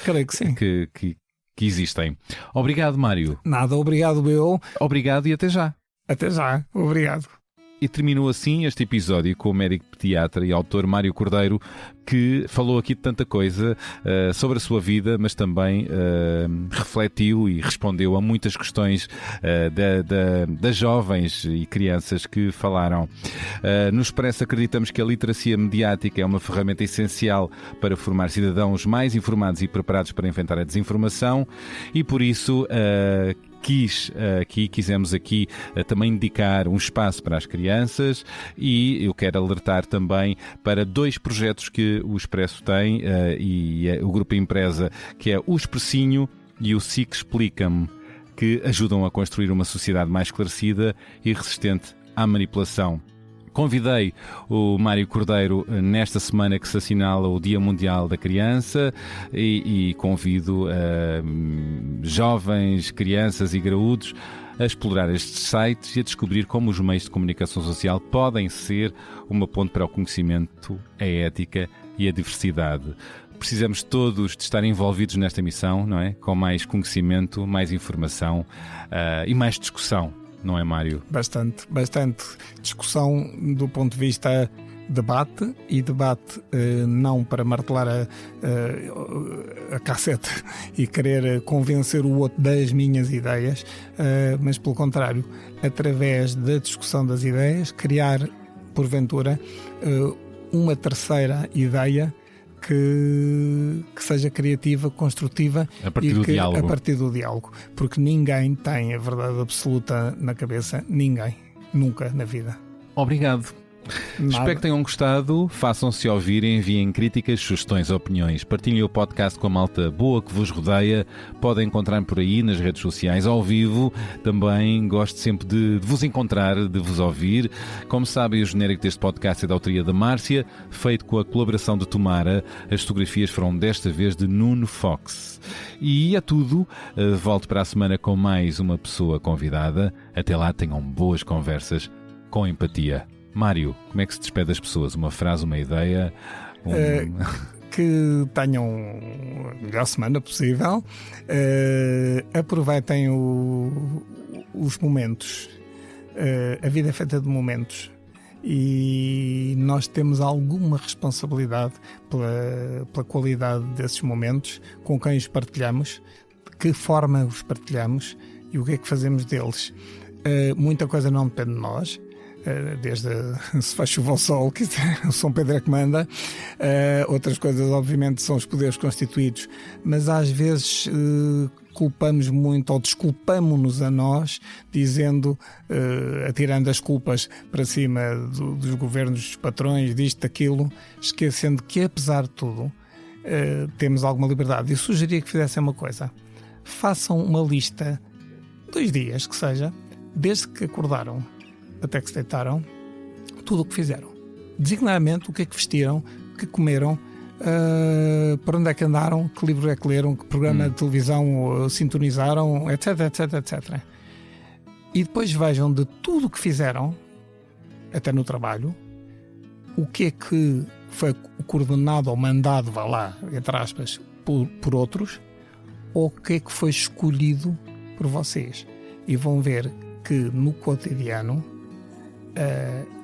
existem. Obrigado, Mário. Nada, obrigado eu. Obrigado e até já. Até já, obrigado. E terminou assim este episódio com o médico pediatra e autor Mário Cordeiro, que falou aqui de tanta coisa sobre a sua vida, mas também refletiu e respondeu a muitas questões das jovens e crianças que falaram. No Expresso acreditamos que a literacia mediática é uma ferramenta essencial para formar cidadãos mais informados e preparados para enfrentar a desinformação, e por isso quisemos aqui também dedicar um espaço para as crianças, e eu quero alertar também para 2 projetos que o Expresso tem o Grupo Empresa, que é o Expressinho e o SIC Explica-me, que ajudam a construir uma sociedade mais esclarecida e resistente à manipulação. Convidei o Mário Cordeiro nesta semana que se assinala o Dia Mundial da Criança e convido jovens, crianças e graúdos a explorar estes sites e a descobrir como os meios de comunicação social podem ser uma ponte para o conhecimento, a ética e a diversidade. Precisamos todos de estar envolvidos nesta missão, não é? Com mais conhecimento, mais informação e mais discussão. Não é, Mário? Bastante discussão do ponto de vista debate, e debate não para martelar a cassete e querer convencer o outro das minhas ideias, mas pelo contrário, através da discussão das ideias, criar, porventura, uma terceira ideia que seja criativa, construtiva a partir do diálogo. A partir do diálogo. Porque ninguém tem a verdade absoluta na cabeça. Ninguém. Nunca na vida. Obrigado. Nada. Espero que tenham gostado. Façam-se ouvir, enviem críticas, sugestões, opiniões. Partilhem o podcast com a malta boa que vos rodeia. Podem encontrar por aí nas redes sociais, ao vivo. Também gosto sempre de vos encontrar, de vos ouvir. Como sabem, o genérico deste podcast é da autoria da Márcia, feito com a colaboração de Tomara. As fotografias foram desta vez de Nuno Fox. E é tudo. Volto para a semana com mais uma pessoa convidada. Até lá, tenham boas conversas com empatia. Mário, como é que se despede das pessoas? Uma frase, uma ideia? Que tenham a melhor semana possível. Aproveitem os momentos. A vida é feita de momentos. E nós temos alguma responsabilidade pela qualidade desses momentos, com quem os partilhamos, de que forma os partilhamos e o que é que fazemos deles. Muita coisa não depende de nós. Desde se faz chuva ao sol, que o São Pedro é que manda. Outras coisas, obviamente, são os poderes constituídos, mas às vezes culpamos muito ou desculpamos-nos a nós, dizendo, atirando as culpas para cima dos governos, dos patrões, disto, daquilo, esquecendo que, apesar de tudo, temos alguma liberdade. E sugeria que fizessem uma coisa: façam uma lista, 2 dias que seja, desde que acordaram até que se deitaram, tudo o que fizeram. Designadamente o que é que vestiram, o que comeram, para onde é que andaram, que livro é que leram, que programa de televisão sintonizaram, etc, etc, etc. E depois vejam de tudo o que fizeram, até no trabalho, o que é que foi coordenado ou mandado, vá lá, entre aspas, por outros, ou o que é que foi escolhido por vocês. E vão ver que no cotidiano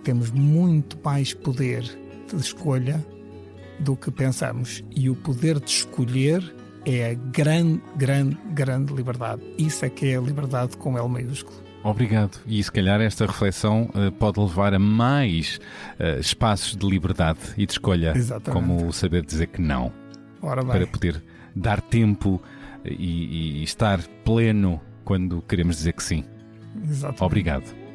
temos muito mais poder de escolha do que pensamos, e o poder de escolher é a grande, grande, grande liberdade. Isso é que é a liberdade com L maiúsculo. Obrigado. E se calhar esta reflexão pode levar a mais espaços de liberdade e de escolha. Exatamente. Como o saber dizer que não. Ora bem. Para poder dar tempo e estar pleno quando queremos dizer que sim. Exatamente. Obrigado.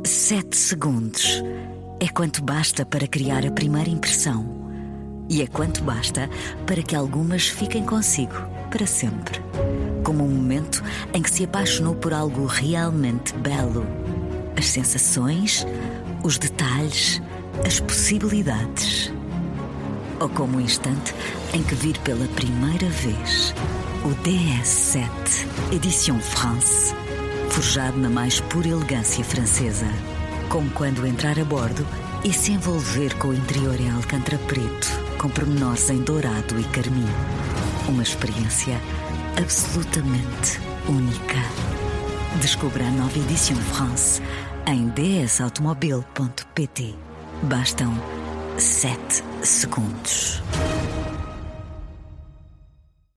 Sete segundos é quanto basta para criar a primeira impressão. E é quanto basta para que algumas fiquem consigo para sempre. Como um momento em que se apaixonou por algo realmente belo. As sensações, os detalhes, as possibilidades. Ou como um instante em que vir pela primeira vez o DS7 Edition France, forjado na mais pura elegância francesa. Como quando entrar a bordo e se envolver com o interior em alcântara preto, com pormenores em dourado e carmim. Uma experiência absolutamente única. Descubra a nova Edition France em dsautomobile.pt. Bastam 7 segundos.